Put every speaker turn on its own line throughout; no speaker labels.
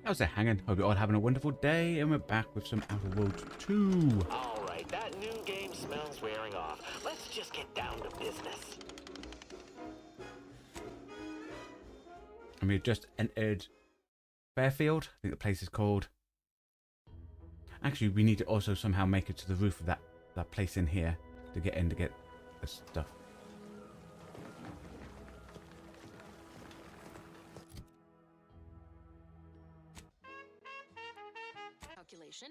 How's it hanging? Hope you're all having a wonderful day, and we're back with some Outer Worlds 2.
Alright, that new game smells wearing off. Let's just get down to business.
And we've just entered Fairfield, I think the place is called. Actually, we need to also somehow make it to the roof of that place in here to get in to get the stuff.
Calculation.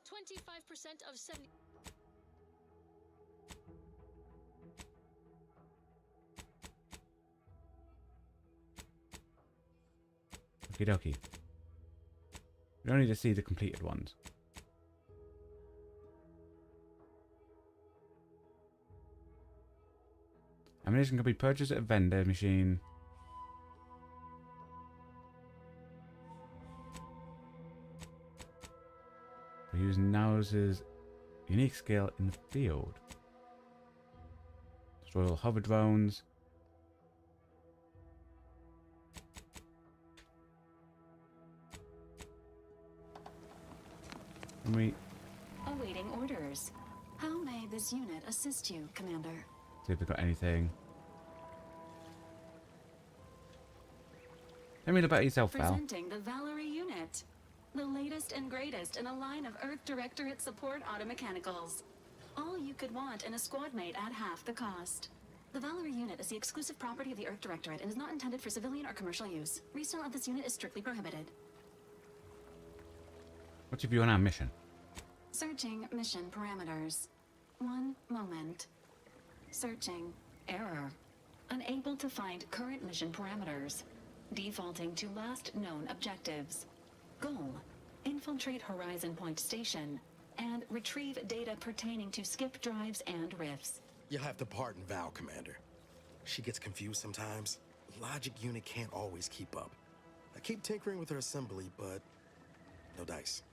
25% of 70.
Okie dokie. We don't need to see the completed ones. Ammunition can be purchased at a vendor machine. We're using Now's unique skill in the field. Destroy all hover drones. And we
Awaiting orders. How may this unit assist you, Commander?
see if we've got anything. Tell me about yourself, Val.
Presenting the Valerie unit. The latest and greatest in a line of Earth Directorate support automechanicals. All you could want in a squad mate at half the cost. The Valerie unit is the exclusive property of the Earth Directorate and is not intended for civilian or commercial use. Resale of this unit is strictly prohibited.
What's your view on our mission?
Searching mission parameters. One moment. Searching. Error. Unable to find current mission parameters. Defaulting to last known objectives. Goal. Infiltrate Horizon Point Station and retrieve data pertaining to skip drives and rifts.
You'll have to pardon Val, Commander. She gets confused sometimes. Logic unit can't always keep up. I keep tinkering with her assembly, but no dice.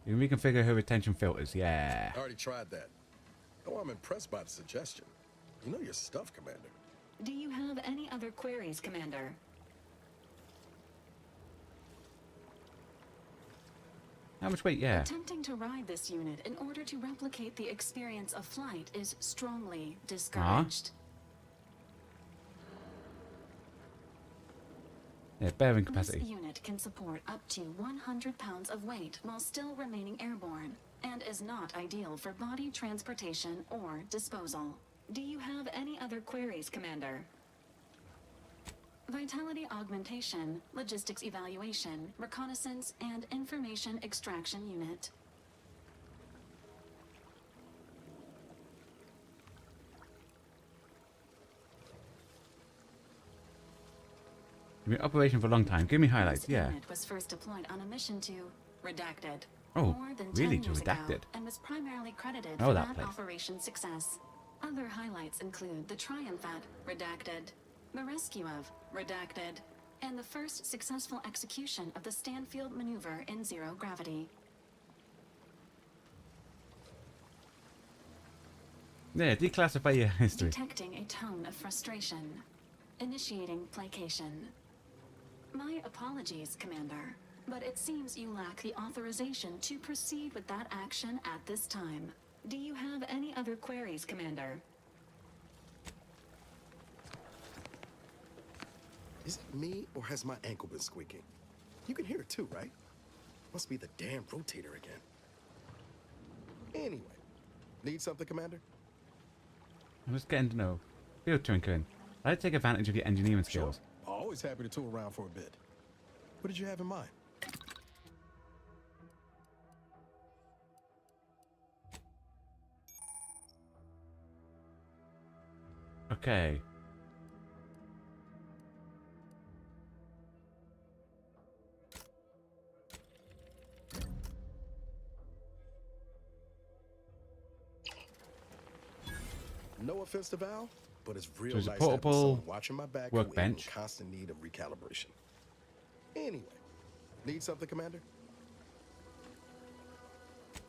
You can reconfigure her retention filters, yeah.
I already tried that. Oh, I'm impressed by the suggestion. You know your stuff, Commander.
Do you have any other queries, Commander?
How much weight? Yeah.
Attempting to ride this unit in order to replicate the experience of flight is strongly discouraged.
Yeah, bearing capacity.
This unit can support up to 100 pounds of weight while still remaining airborne, and is not ideal for body transportation or disposal. Do you have any other queries, Commander? Vitality augmentation, logistics evaluation, reconnaissance, and information extraction unit.
You've been in operation for a long time. Give me highlights,
This
yeah.
unit was first deployed on a mission to Redacted.
Oh,
more than
really,
10
to
years ago,
Redacted?
and was primarily credited
Oh,
for
that
that
place.
operation's success. Other highlights include the triumph at Redacted, the rescue of Redacted, and the first successful execution of the Stanfield maneuver in zero gravity.
Yeah, declassify your history.
Detecting a tone of frustration. Initiating placation. My apologies, Commander, but it seems you lack the authorization to proceed with that action at this time. Do you have any other queries, Commander?
Is it me, or has my ankle been squeaking? You can hear it too, right? Must be the damn rotator again. Anyway, need something, Commander?
I'm just getting to know. Field twinkling. I'd like to take advantage of your engineering skills.
Sure. Always happy to tool around for a bit. What did you have in mind?
Okay.
No offense to Val, but it's real
So it's a
nice having
portable
someone watching my back
workbench.
in constant need of recalibration. Anyway, need something, Commander?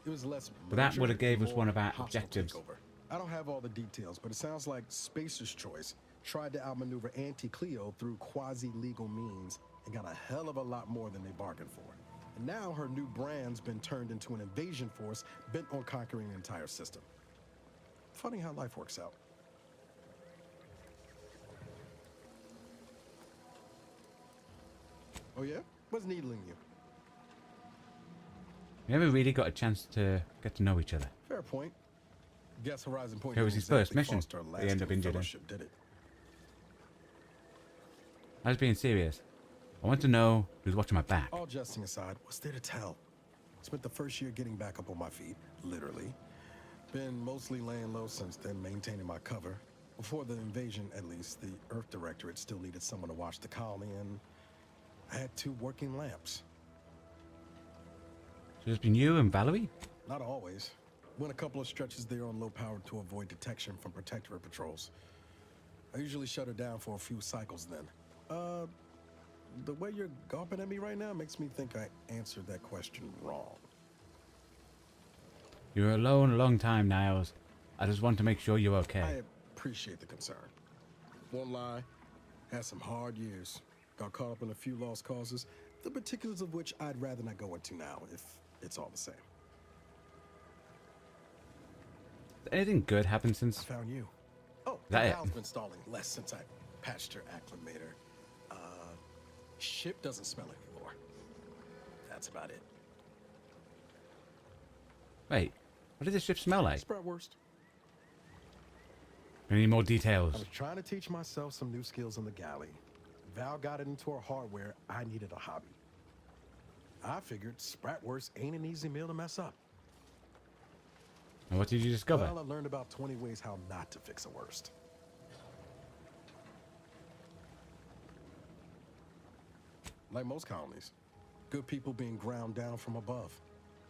It was less.
But that
merger
would have gave
and
us one
more
of our
hostile
objectives.
takeover. I don't have all the details, but it sounds like Spacer's Choice tried to outmaneuver Auntie-Cleo through quasi-legal means and got a hell of a lot more than they bargained for. And now her new brand's been turned into an invasion force bent on conquering the entire system. Funny how life works out. Oh yeah? What's needling you?
We never really got a chance to get to know each other.
Fair point. Guess Horizon Point
It was
didn't
his first
exactly
mission.
foster a
He ended up
lasting
injured.
fellowship, did it?
I was being serious. I want to know who's watching my back.
All jesting aside, what's there to tell? Spent the first year getting back up on my feet, literally. Been mostly laying low since then, maintaining my cover. Before the invasion, at least, the Earth Directorate still needed someone to watch the colony, and I had 2 working lamps.
So it's been you and Valerie?
Not always. Went a couple of stretches there on low power to avoid detection from Protectorate patrols. I usually shut her down for a few cycles then. The way you're gawping at me right now makes me think I answered that question wrong.
You were alone a long time, Niles. I just want to make sure you're okay.
I appreciate the concern. Won't lie, had some hard years. Got caught up in a few lost causes, the particulars of which I'd rather not go into now, if it's all the same.
Did anything good happen
I
since?
found you. Oh, the
That it?
valve's been stalling less since I patched her acclimator. Ship doesn't smell anymore. That's about it.
Wait, what did this ship smell like?
Spratwurst.
We need more
I
details.
was trying to teach myself some new skills in the galley. Val got it into her hardware. I needed a hobby. I figured Spratwurst ain't an easy meal to mess up.
And what did you discover?
Well, I learned about 20 ways how not to fix a worst. Like most colonies, good people being ground down from above.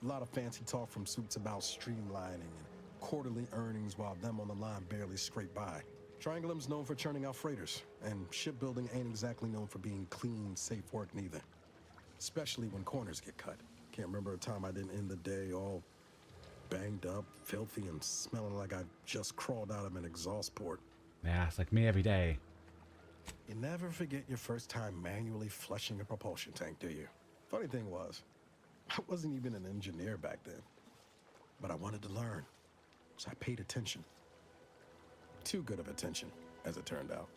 A lot of fancy talk from suits about streamlining and quarterly earnings while them on the line barely scrape by. Triangulum's known for churning out freighters, and shipbuilding ain't exactly known for being clean, safe work neither. Especially when corners get cut. Can't remember a time I didn't end the day all banged up, filthy, and smelling like I just crawled out of an exhaust port.
Yeah, it's like me every day.
You never forget your first time manually flushing a propulsion tank, do you? Funny thing was, I wasn't even an engineer back then. But I wanted to learn, so I paid attention. Too good of attention, as it turned out.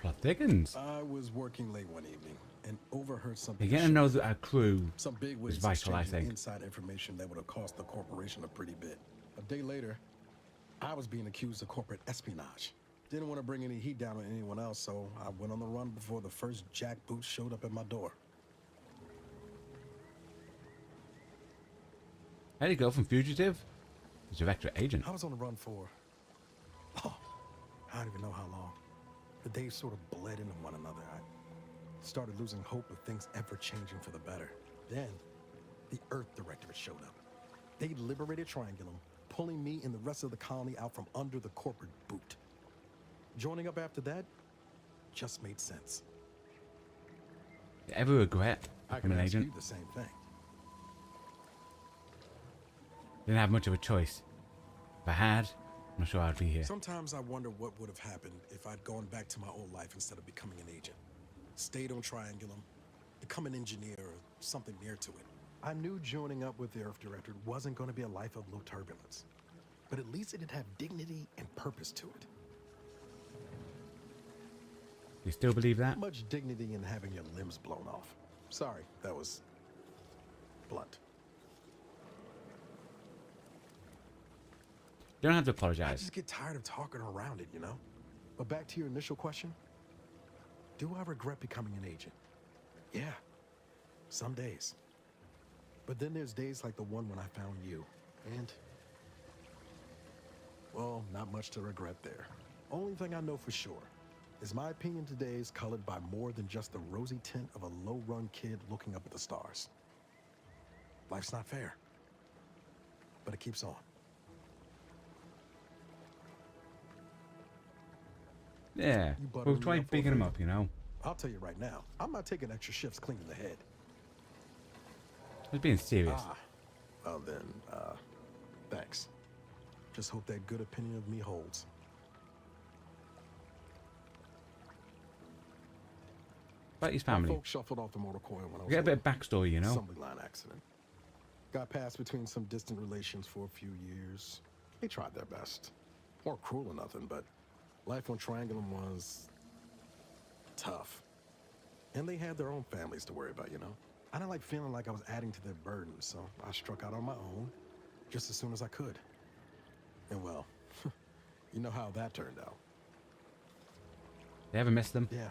Plot thickens.
I was working late one evening and overheard something.
You're getting to know that our crew
Some big
was
wigs
vital, I
exchanging
think.
inside information that would have cost the corporation a pretty bit. A day later, I was being accused of corporate espionage. Didn't want to bring any heat down on anyone else, so I went on the run before the first jackboot showed up at my door.
How did you go from fugitive to Directorate agent?
I was on the run for, I don't even know how long. The days sort of bled into one another. I started losing hope of things ever changing for the better. Then, the Earth Directorate showed up. They liberated Triangulum, pulling me and the rest of the colony out from under the corporate boot. Joining up after that just made sense.
You ever regret
I
becoming
can
an
ask
agent?
you the same thing.
Didn't have much of a choice. If I had, I'm not sure I'd be here.
Sometimes I wonder what would have happened if I'd gone back to my old life instead of becoming an agent. Stayed on Triangulum, become an engineer or something near to it. I knew joining up with the Earth Directorate wasn't going to be a life of low turbulence, but at least it'd have dignity and purpose to it.
You still believe that?
Not much dignity in having your limbs blown off. Sorry, that was blunt.
You don't have to
I
apologize.
just get tired of talking around it, you know? But back to your initial question, do I regret becoming an agent? Yeah, some days. But then there's days like the one when I found you, and, well, not much to regret there. Only thing I know for sure is my opinion today is colored by more than just the rosy tint of a low-run kid looking up at the stars. Life's not fair, but it keeps on.
Yeah,
You buttering
we'll
me
try
up for a
bigging them
favor?
up, you know.
I'll tell you right now, I'm not taking extra shifts cleaning the head.
I was being serious.
Well then, thanks. Just hope that good opinion of me holds.
about his
My
family.
folks shuffled off the motor coil when I was
Get a bit of
little.
backstory, you know.
Assembly line accident. Got passed between some distant relations for a few years. They tried their best. Weren't cruel or nothing, but life on Triangulum was tough. And they had their own families to worry about, you know. I didn't like feeling like I was adding to their burden, so I struck out on my own just as soon as I could. And well, you know how that turned out.
You ever miss them?
Yeah.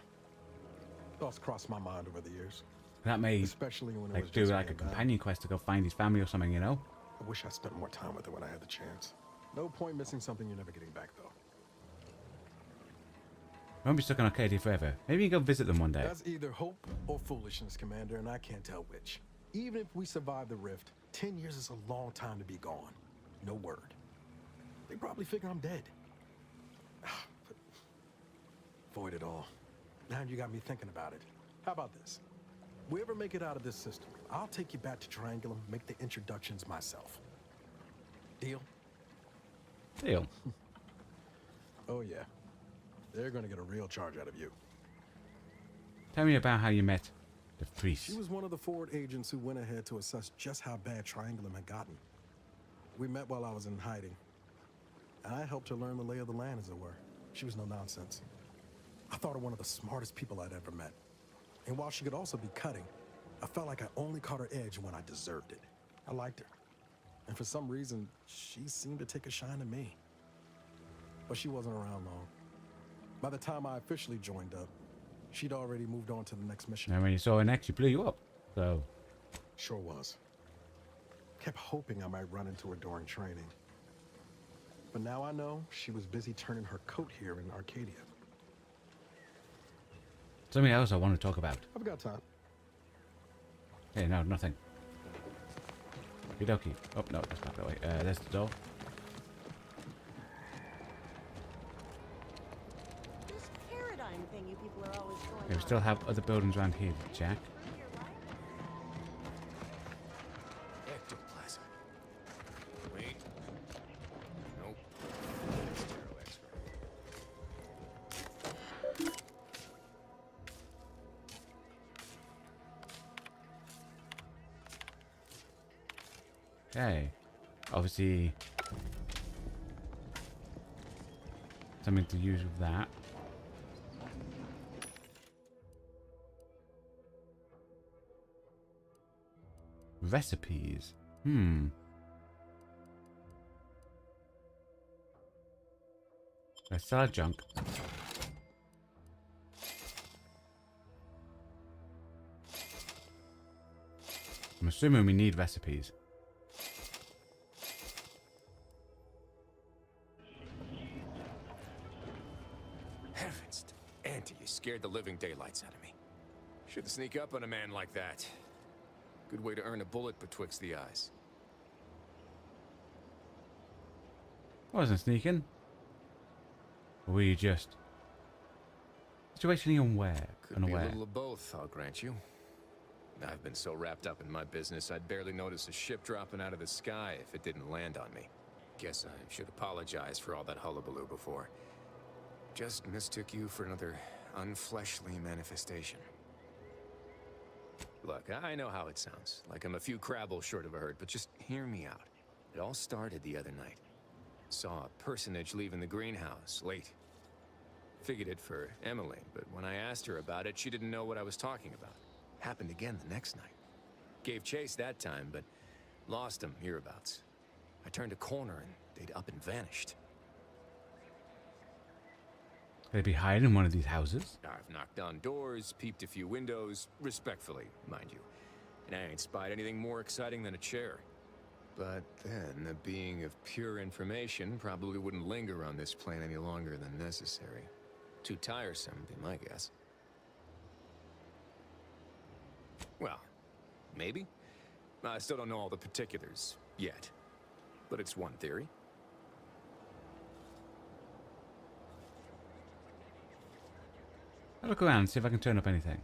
Thoughts crossed my mind over the years.
That may
Especially when it
like
was
do
just
like
me
a
and Val.
companion quest to go find his family or something, you know.
I wish I spent more time with her when I had the chance. No point missing something you're never getting back, though.
Won't be stuck on Arcadia forever. Maybe you can go visit them one day.
That's either hope or foolishness, Commander, and I can't tell which. Even if we survive the rift, 10 years is a long time to be gone. No word. They probably figure I'm dead. But void it all. Now you got me thinking about it. How about this? We ever make it out of this system, I'll take you back to Triangulum, make the introductions myself. Deal?
Deal.
Oh yeah. They're gonna get a real charge out of you.
Tell me about how you met the priest.
She was one of the forward agents who went ahead to assess just how bad Triangulum had gotten. We met while I was in hiding. And I helped her learn the lay of the land, as it were. She was no nonsense. I thought her one of the smartest people I'd ever met. And while she could also be cutting, I felt like I only caught her edge when I deserved it. I liked her. And for some reason, she seemed to take a shine to me. But she wasn't around long. By the time I officially joined up, she'd already moved on to the next mission.
And when you saw her next, she blew you up. So,
Sure was. Kept hoping I might run into her during training. But now I know she was busy turning her coat here in Arcadia.
something else I want to talk about.
I've got time.
Hey, no, nothing. Okie. Oh, no, that's back that way. There's the door.
This paradigm thing you people are always going
Okay, we
on.
still have other buildings around here to check.
Ectoplasm. Wait. Nope. Stereo X-ray.
Okay. Obviously, something to use with that. Recipes. Let's sell our junk. I'm assuming we need recipes.
Heavens, Auntie, you scared the living daylights out of me. Shouldn't sneak up on a man like that. Good way to earn a bullet betwixt the eyes.
I wasn't sneaking. Or were you just situationally unaware?
Could be a little of both, I'll grant you. I've been so wrapped up in my business, I'd barely notice a ship dropping out of the sky if it didn't land on me. Guess I should apologize for all that hullabaloo before. Just mistook you for another unfleshly manifestation. Look, I know how it sounds, like I'm a few crabbles short of a herd, but just hear me out. It all started the other night. Saw a personage leaving the greenhouse, late. Figured it for Emily, but when I asked her about it, she didn't know what I was talking about. Happened again the next night. Gave chase that time, but lost him hereabouts. I turned a corner and they'd up and vanished.
They'd be hiding in one of these houses.
I've knocked on doors, peeped a few windows, respectfully, mind you. And I ain't spied anything more exciting than a chair. But then, a being of pure information probably wouldn't linger on this plane any longer than necessary. Too tiresome, be my guess. Well, maybe. I still don't know all the particulars, yet. But it's one theory.
I'll look around and see if I can turn up anything.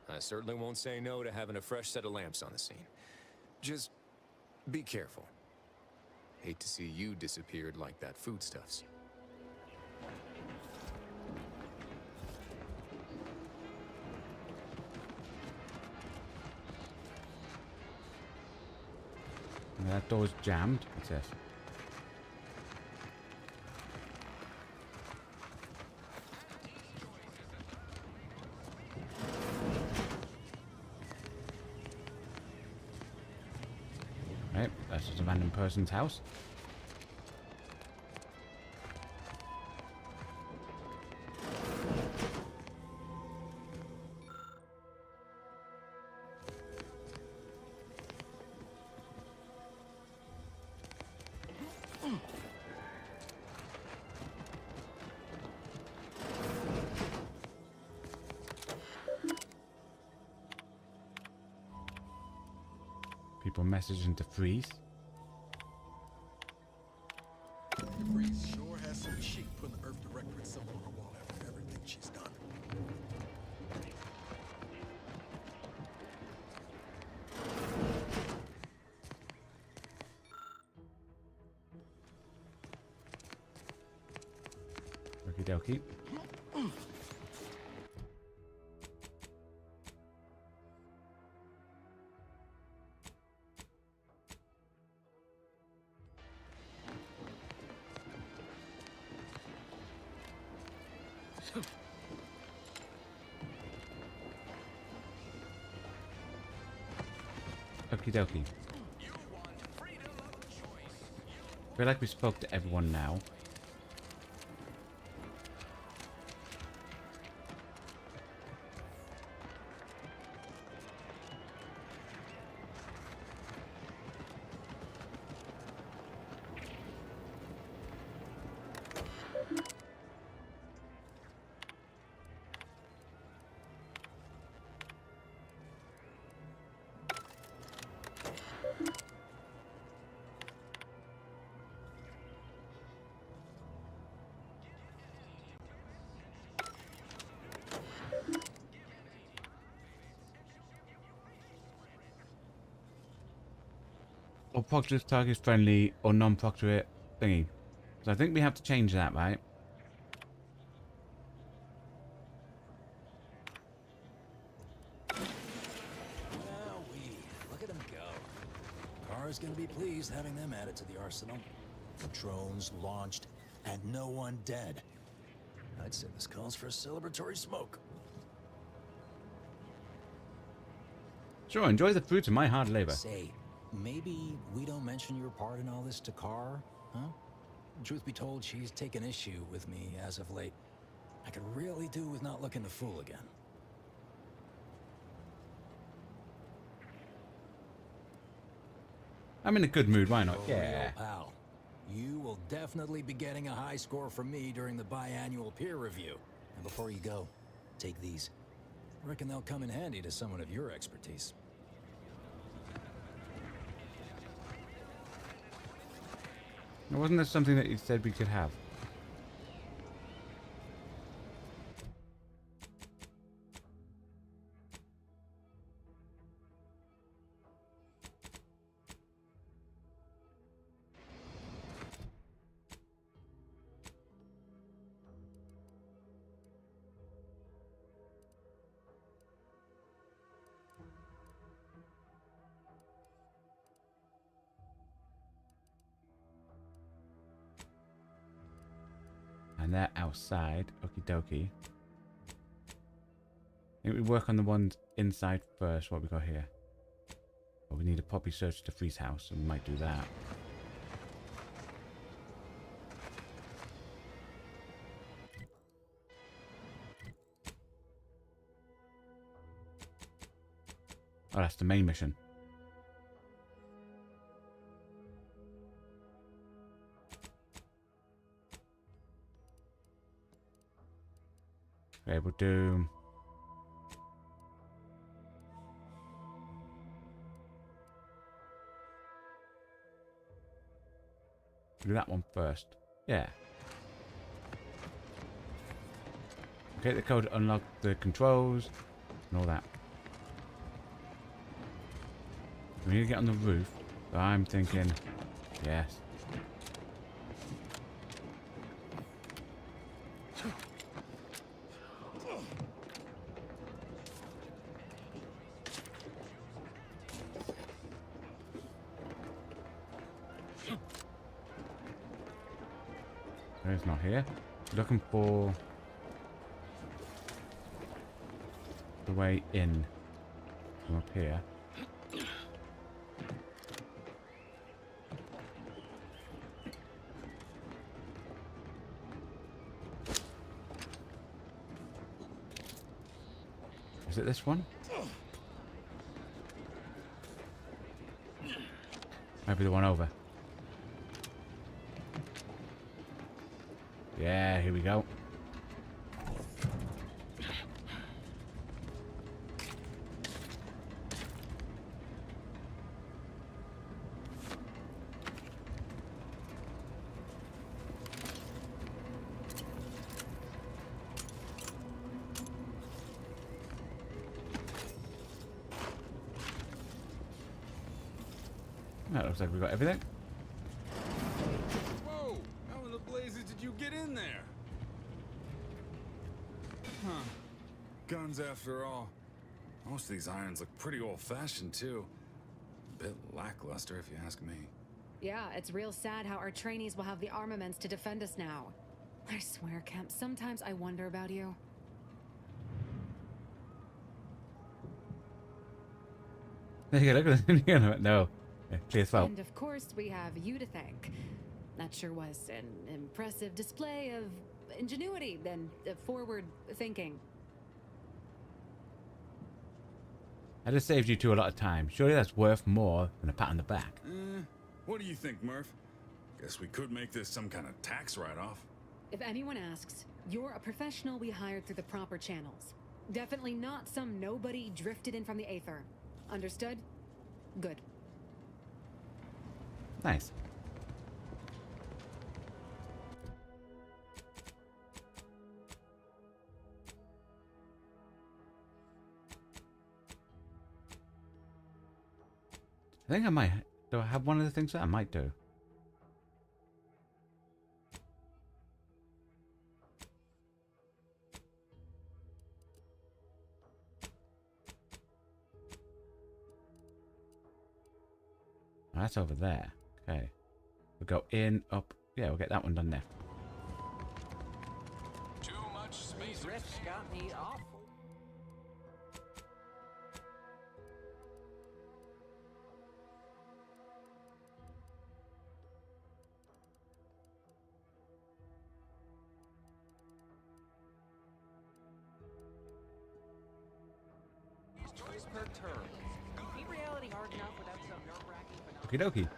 I certainly won't say no to having a fresh set of lamps on the scene. Just be careful. Hate to see you disappeared like that foodstuffs.
That door's jammed. What's this? Right, that's just a random person's house. People messaging to Freeze.
Freeze sure has some cheek putting the Earth Directorate symbol on her wall after everything she's done.
Okie dokie. Okie dokie. I feel like we spoke to everyone now. Or Proctor's target friendly or non-proctorate thingy. So I think we have to change that, right?
Wowee, look at them go. Car's gonna be pleased having them added to the arsenal. Drones launched and no one dead. I'd say this calls for a celebratory smoke.
Sure, enjoy the fruits of my hard labor.
Say, maybe we don't mention your part in all this to Carr, huh? Truth be told, she's taken issue with me as of late. I could really do with not looking the fool again.
I'm in a good mood, why not?
Oh,
Yeah.
real pal. You will definitely be getting a high score from me during the biannual peer review. And before you go, take these. I reckon they'll come in handy to someone of your expertise.
Wasn't there something that you said we could have? And they're outside. Okie dokie. I think we work on the ones inside first. What we got here? But we need to properly search the Freeze house, so we might do that. Oh, that's the main mission. Okay, we'll do... do that one first. Yeah. Okay, the code to unlock the controls and all that. We need to get on the roof. So I'm thinking, yes. It's not here. Looking for the way in from up here. Is it this one? Maybe the one over. Yeah, here we go. That looks like we got everything.
Whoa! How in the blazes did you get in there? Huh. Guns after all. Most of these irons look pretty old-fashioned, too. A bit lackluster, if you ask me.
Yeah, it's real sad how our trainees will have the armaments to defend us now. I swear, Kemp, sometimes I wonder about you.
There you go, look at the no. Clear throat.
And of course, we have you to thank. That sure was an impressive display of ingenuity and forward thinking.
I just saved you two a lot of time. Surely that's worth more than a pat on the back.
What do you think, Murph? Guess we could make this some kind of tax write-off.
If anyone asks, you're a professional we hired through the proper channels. Definitely not some nobody drifted in from the aether. Understood? Good.
Nice. I think I might. Do I have one of the things that I might do? Oh, that's over there. Okay. We'll go in, up. Yeah, we'll get that one done there.
Too much space.
Drifts got me awful. Choice per turn. Be reality hard enough without some nerve-wracking phenomenon.
Okie dokie.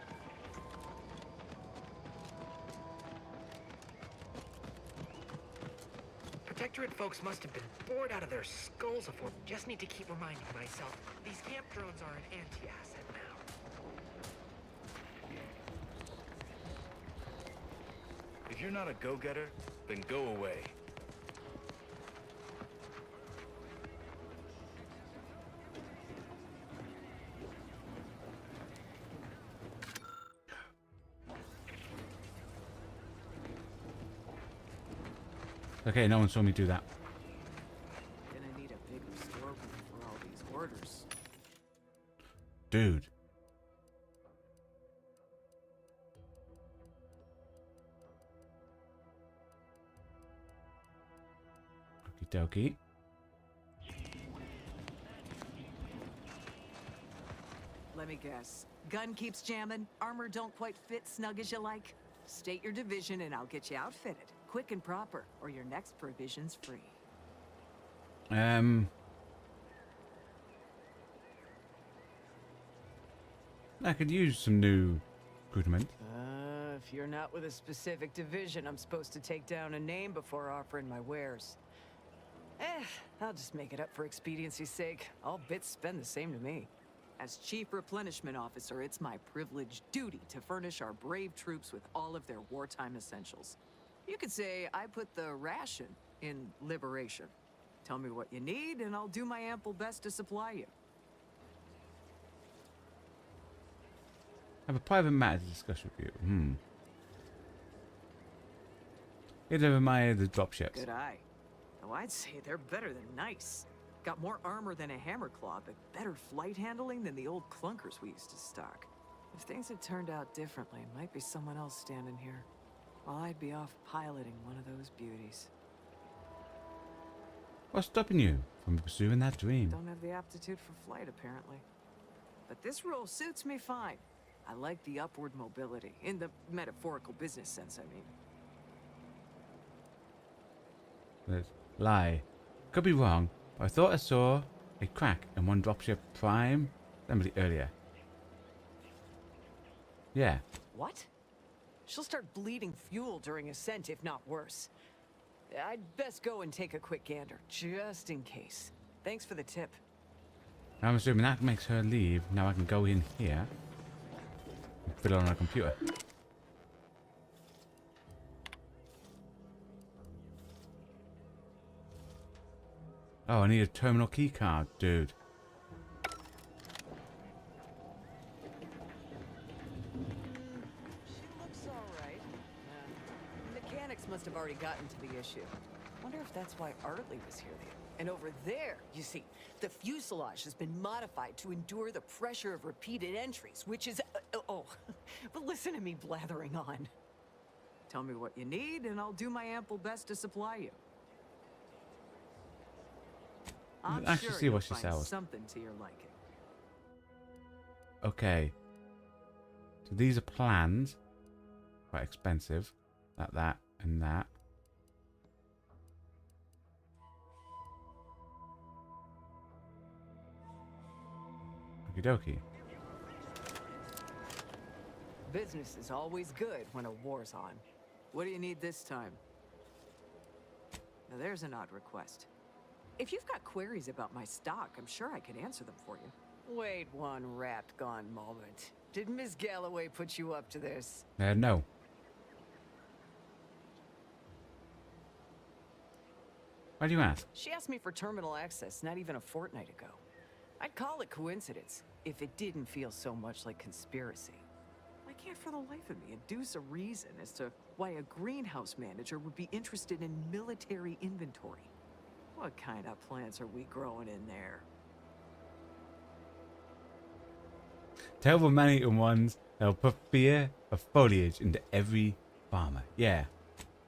Protectorate folks must have been bored out of their skulls before. Just need to keep reminding myself, these camp drones are an anti-asset now.
If you're not a go-getter, then go away.
Okay, no one saw me do that.
Gonna need a bigger storeroom for all these orders.
Dude. Okie dokie.
Let me guess. Gun keeps jamming, armor don't quite fit snug as you like. State your division and I'll get you outfitted. Quick and proper, or your next provision's free.
I could use some new recruitment.
If you're not with a specific division, I'm supposed to take down a name before offering my wares. I'll just make it up for expediency's sake. All bits spend the same to me. As Chief Replenishment Officer, it's my privileged duty to furnish our brave troops with all of their wartime essentials. You could say I put the ration in liberation. Tell me what you need, and I'll do my ample best to supply you.
I have a private matter to discuss with you. You never mind the dropships.
Good eye. Oh, I'd say they're better than nice. Got more armor than a hammerclaw, but better flight handling than the old clunkers we used to stock. If things had turned out differently, might be someone else standing here. while I'd be off piloting one of those beauties.
What's stopping you from pursuing that dream?
Don't have the aptitude for flight, apparently. But this role suits me fine. I like the upward mobility, in the metaphorical business sense, I mean.
Let's lie. Could be wrong, but I thought I saw a crack in one dropship prime assembly earlier. Yeah.
What? She'll start bleeding fuel during ascent, if not worse. I'd best go and take a quick gander, just in case. Thanks for the tip.
I'm assuming that makes her leave. Now I can go in here and fill it on a computer. Oh, I need a terminal key card, dude.
She looks alright. Mechanics must have already gotten to the issue. Wonder if that's why Artley was here. And over there, you see, the fuselage has been modified to endure the pressure of repeated entries, which is... but listen to me blathering on. Tell me what you need, and I'll do my ample best to supply you. I'm
Actually,
sure
see
you'll
what she
find
sells.
something to your liking.
Okay. So these are plans. Quite expensive. That, and that. Okie dokie.
Business is always good when a war's on. What do you need this time? Now there's an odd request. If you've got queries about my stock, I'm sure I can answer them for you. Wait one rapt gone moment. Did Miss Galloway put you up to this?
No. Why do you ask?
She asked me for terminal access not even a fortnight ago. I'd call it coincidence if it didn't feel so much like conspiracy. I can't for the life of me induce a reason as to why a greenhouse manager would be interested in military inventory. What kind of plants are we growing in there?
Terrible man-eating ones that'll put fear of foliage into every farmer. Yeah.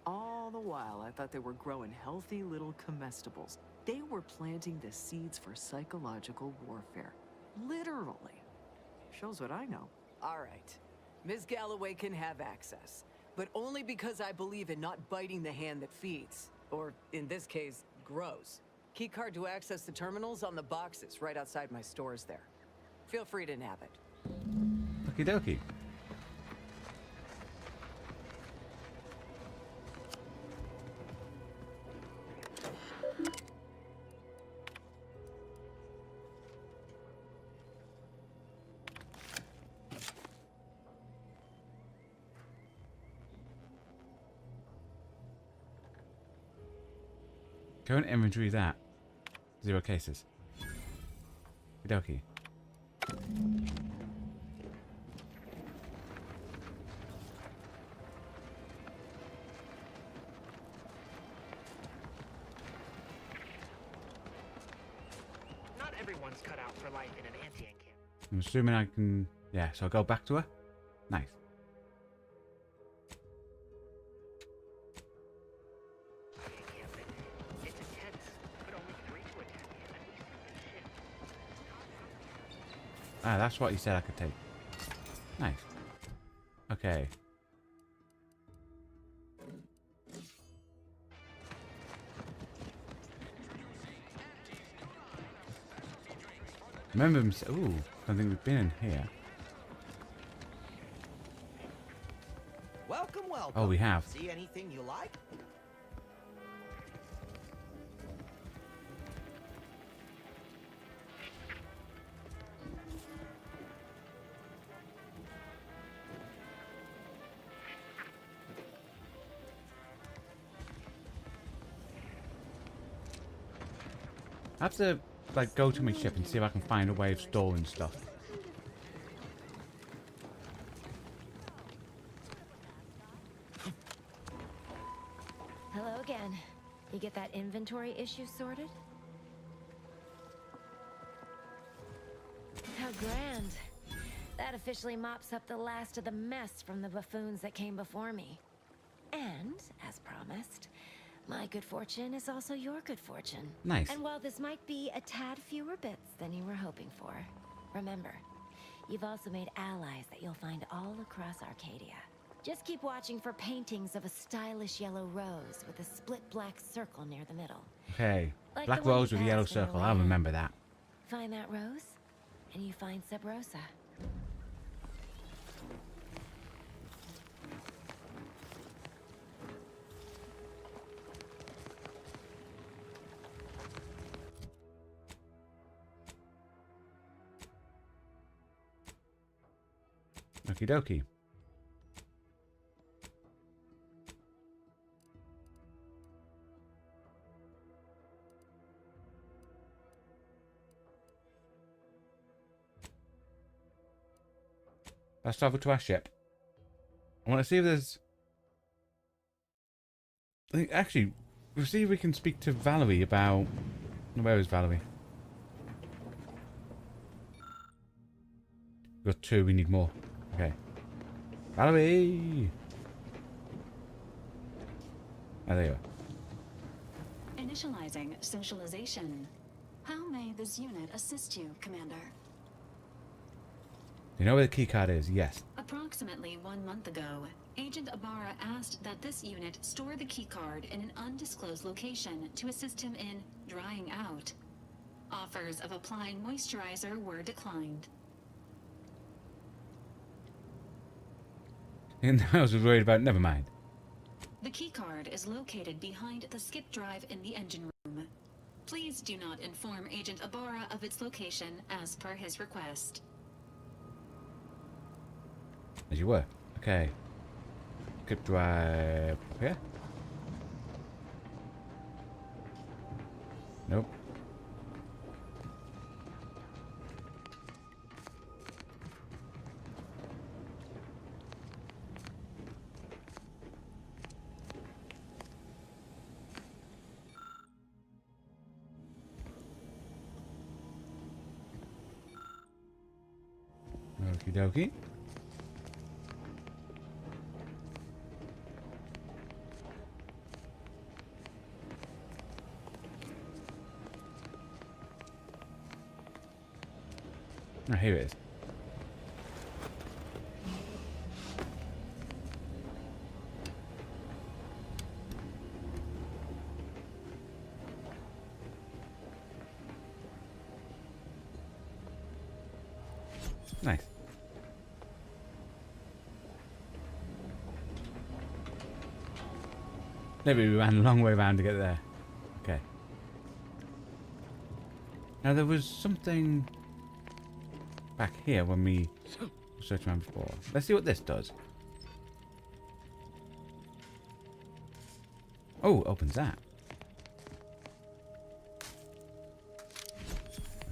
All the while, I thought they were growing healthy little comestibles. They were planting the seeds for psychological warfare. Literally. Shows what I know. All right. Ms. Galloway can have access, but only because I believe in not biting the hand that feeds. Or, in this case, grows. Keycard to access the terminals on the boxes right outside my stores there. Feel free to nab it.
Okie dokie. Current inventory that. 0 cases. Okie dokie.
Not everyone's cut out for life in an anti-ink camp.
I'm assuming I can... Yeah, so I'll go back to her. Nice.
It's intense, but only 3 to attack, at least in the ship.
Ah, that's what he said I could take. Nice. Okay. Remember him... Ooh, I don't think we've been in here.
Welcome, welcome.
Oh, we have.
See anything you like?
I have to, like, go to my ship and see if I can find a way of storing stuff.
Hello again. You get that inventory issue sorted? How grand. That officially mops up the last of the mess from the buffoons that came before me. And, as promised, my good fortune is also your good fortune.
Nice.
And while this might be a tad fewer bits than you were hoping for, remember, you've also made allies that you'll find all across Arcadia. Just keep watching for paintings of a stylish yellow rose with a split black circle near the middle.
Okay.
Like
Black
the one
rose
you
with yellow
passed on your
circle.
way
I'll
in.
remember that.
Find that rose, and you find Sub Rosa.
Okie dokie. Let's travel to our ship. I want to see if there's... Actually, we'll see if we can speak to Valerie about... Where is Valerie? We've got 2, we need more. Okay. Valerie! Oh, there you are.
Initializing socialization. How may this unit assist you, Commander?
You know where the keycard is? Yes.
Approximately 1 month ago, Agent Ibarra asked that this unit store the keycard in an undisclosed location to assist him in drying out. Offers of applying moisturizer were declined.
And I was worried about... Never mind.
The keycard is located behind the skip drive in the engine room. Please do not inform Agent Ibarra of its location as per his request.
As you were. Okay. Skip drive here? Nope. Okie dokie. Oh, here it is. Nice. Maybe we ran a long way around to get there. Okay. Now there was something back here when we searched around before. Let's see what this does. Oh, it opens that.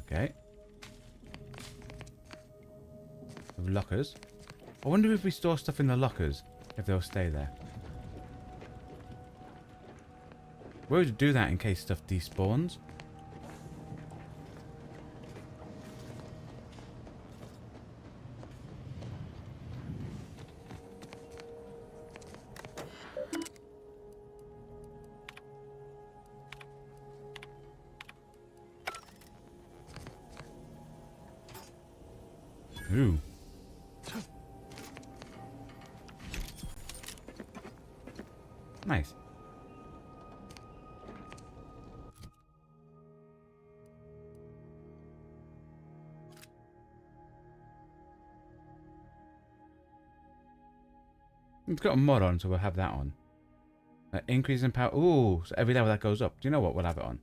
Okay. With lockers. I wonder if we store stuff in the lockers, if they'll stay there. We would do that in case stuff despawns. Ooh. Nice. It's got a mod on, so we'll have that on. Increase in power. Ooh, so every level that goes up. Do you know what? We'll have it on.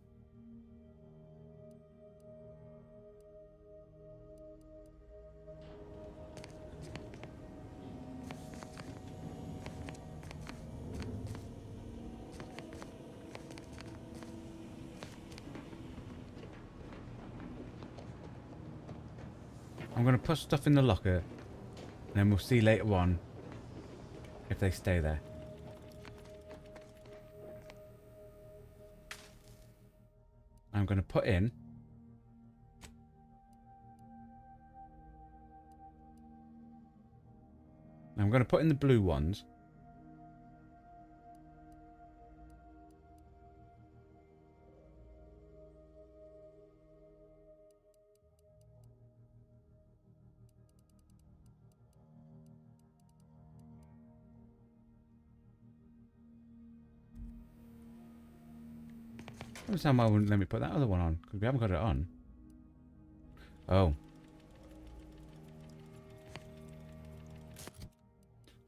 I'm going to put stuff in the locker, and then we'll see later on if they stay there. I'm going to put in the blue ones. I understand why it wouldn't let me put that other one on, because we haven't got it on. Oh.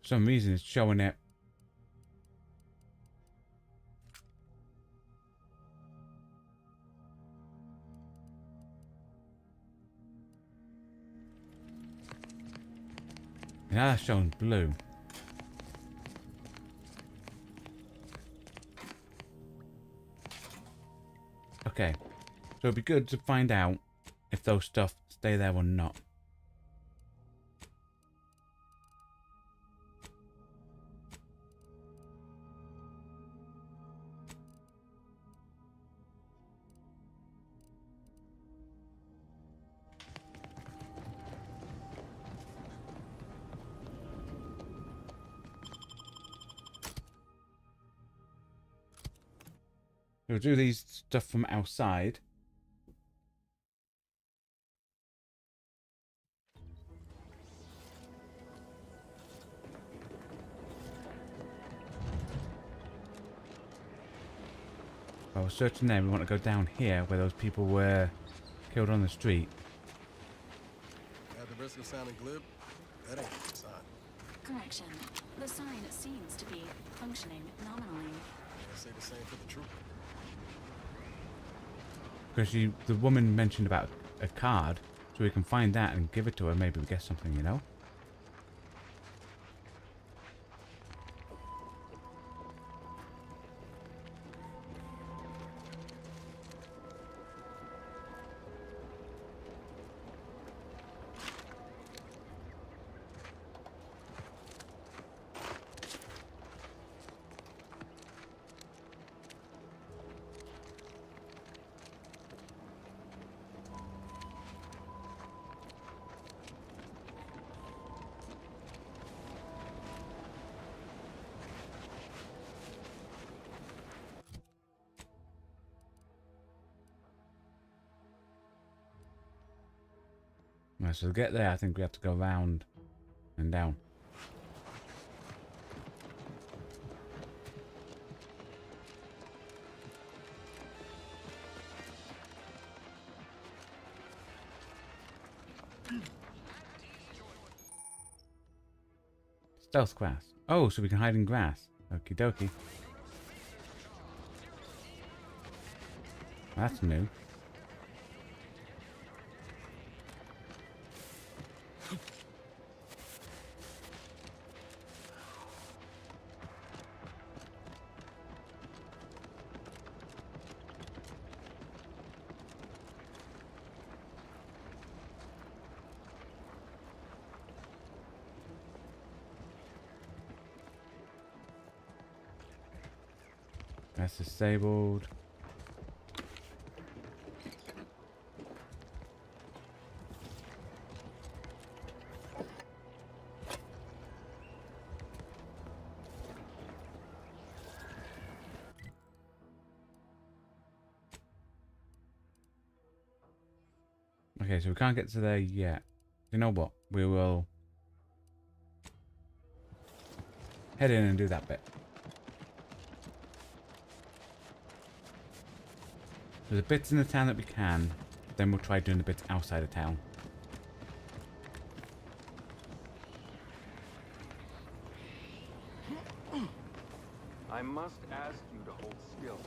For some reason it's showing it. Now that's showing blue. Okay. So it'd be good to find out if those stuff stay there or not. We'll do these stuff from outside. I was searching there. We want to go down here where those people were killed on the street.
At the risk of sounding glib, that ain't a sign.
Correction. The sign seems to be functioning nominally.
I say the same for the trooper.
Because the woman mentioned about a card, so we can find that and give it to her. Maybe we get something, you know? Right, so to get there, I think we have to go round and down. Stealth grass. Oh, so we can hide in grass. Okie dokie. That's new. That's disabled. Okay, so we can't get to there yet. You know what? We will head in and do that bit. There's the bits in the town that we can, then we'll try doing the bits outside of town.
I must ask you to hold still.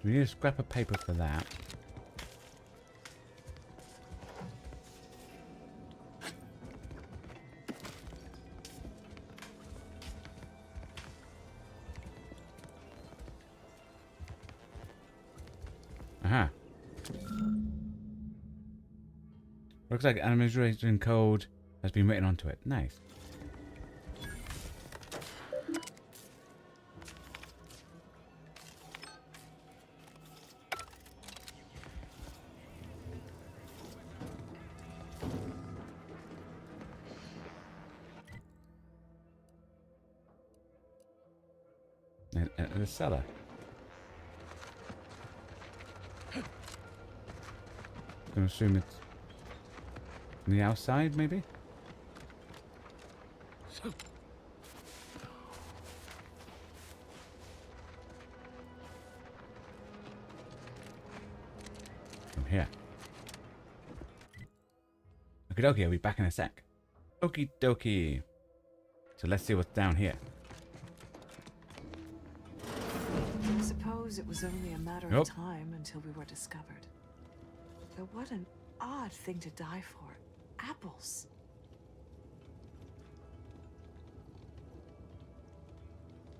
We need a scrap of paper for that. Aha. Looks like an administration code has been written onto it. Nice. enter the cellar. I'm gonna assume it's on the outside, maybe? From here. Okie dokie, I'll be back in a sec. Okie dokie. So let's see what's down here.
I suppose it was only a matter of time until we were discovered. But what an odd thing to die for. Apples.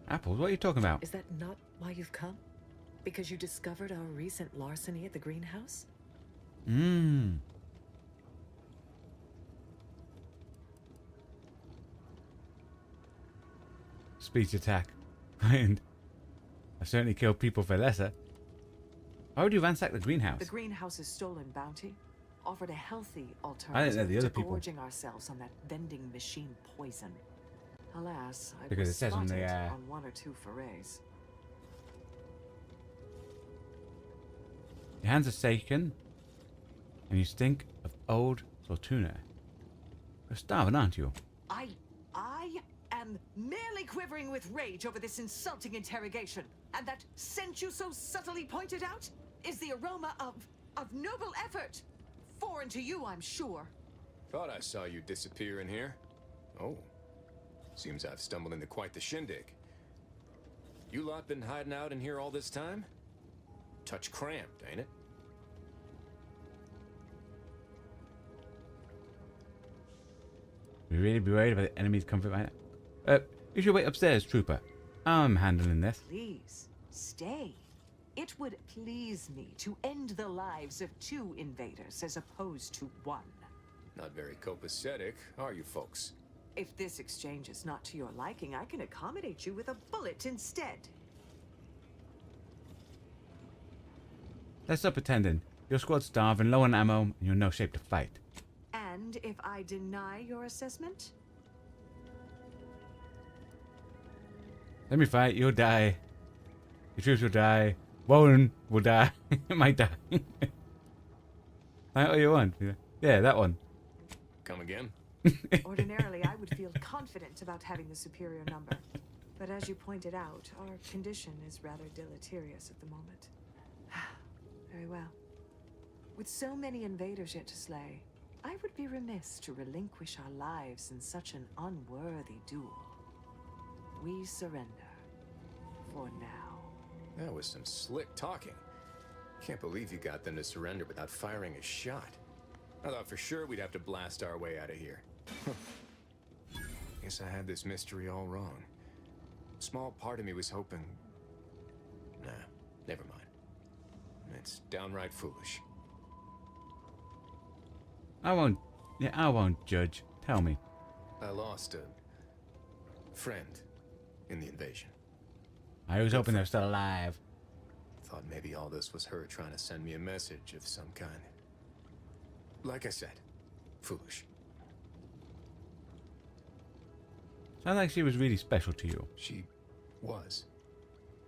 Apples? What are you talking about?
Is that not why you've come? Because you discovered our recent larceny at the greenhouse?
Mmm. Speech attack. And I've certainly killed people for lesser. Why would you ransack the greenhouse?
The greenhouse's stolen bounty offered a healthy
I
alternative
didn't know the other
to
people.
gorging ourselves on that vending machine poison. Alas, I
Because
was
it says on
spotted
the,
on one or two forays.
Your hands are shaken, and you stink of old Fortuna. You're starving, aren't you?
I am merely quivering with rage over this insulting interrogation. And that scent you so subtly pointed out is the aroma of noble effort. Foreign to you, I'm sure.
Thought I saw you disappear in here. Oh. Seems I've stumbled into quite the shindig. You lot been hiding out in here all this time? Touch cramped, ain't it?
We really be worried about the enemy's comfort right now? You should wait upstairs, trooper. I'm handling this.
Please, stay. It would please me to end the lives of 2 invaders as opposed to 1.
Not very copacetic, are you folks?
If this exchange is not to your liking, I can accommodate you with a bullet instead.
Let's stop pretending. Your squad's starving, low on ammo, and you're in no shape to fight.
And if I deny your assessment?
Let me fight, you'll die. Your troops will die. Warren will die. Might die. What you want? Yeah, that one.
Come again?
Ordinarily, I would feel confident about having the superior number. But as you pointed out, our condition is rather deleterious at the moment. Very well. With so many invaders yet to slay, I would be remiss to relinquish our lives in such an unworthy duel. We surrender. For now.
That was some slick talking. Can't believe you got them to surrender without firing a shot. I thought for sure we'd have to blast our way out of here. Guess I had this mystery all wrong. Small part of me was hoping... Nah, never mind. It's downright foolish.
I won't judge. Tell me.
I lost a friend in the invasion.
I was hoping they were still alive.
Thought maybe all this was her trying to send me a message of some kind. Like I said, foolish.
Sounds like she was really special to you.
She was.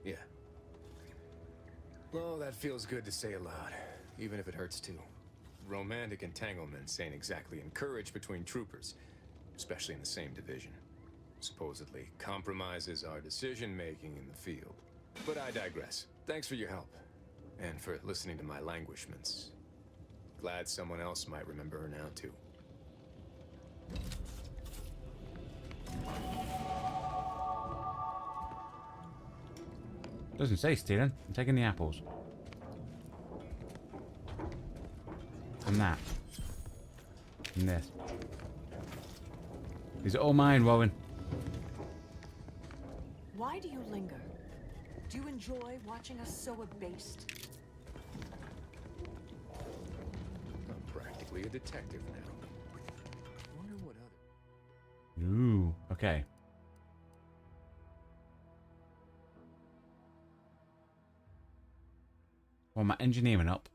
Yeah. Well, that feels good to say aloud, even if it hurts too. Romantic entanglements ain't exactly encouraged between troopers, especially in the same division. Supposedly compromises our decision-making in the field. But I digress. Thanks for your help, and for listening to my languishments. Glad someone else might remember her now, too.
Doesn't say stealing. I'm taking the apples. And that. And this. These are all mine, Rowan.
Why do you linger? Do you enjoy watching us so abased?
I'm practically a detective now. Wonder what other...
Ooh, okay. Well, my engineering up.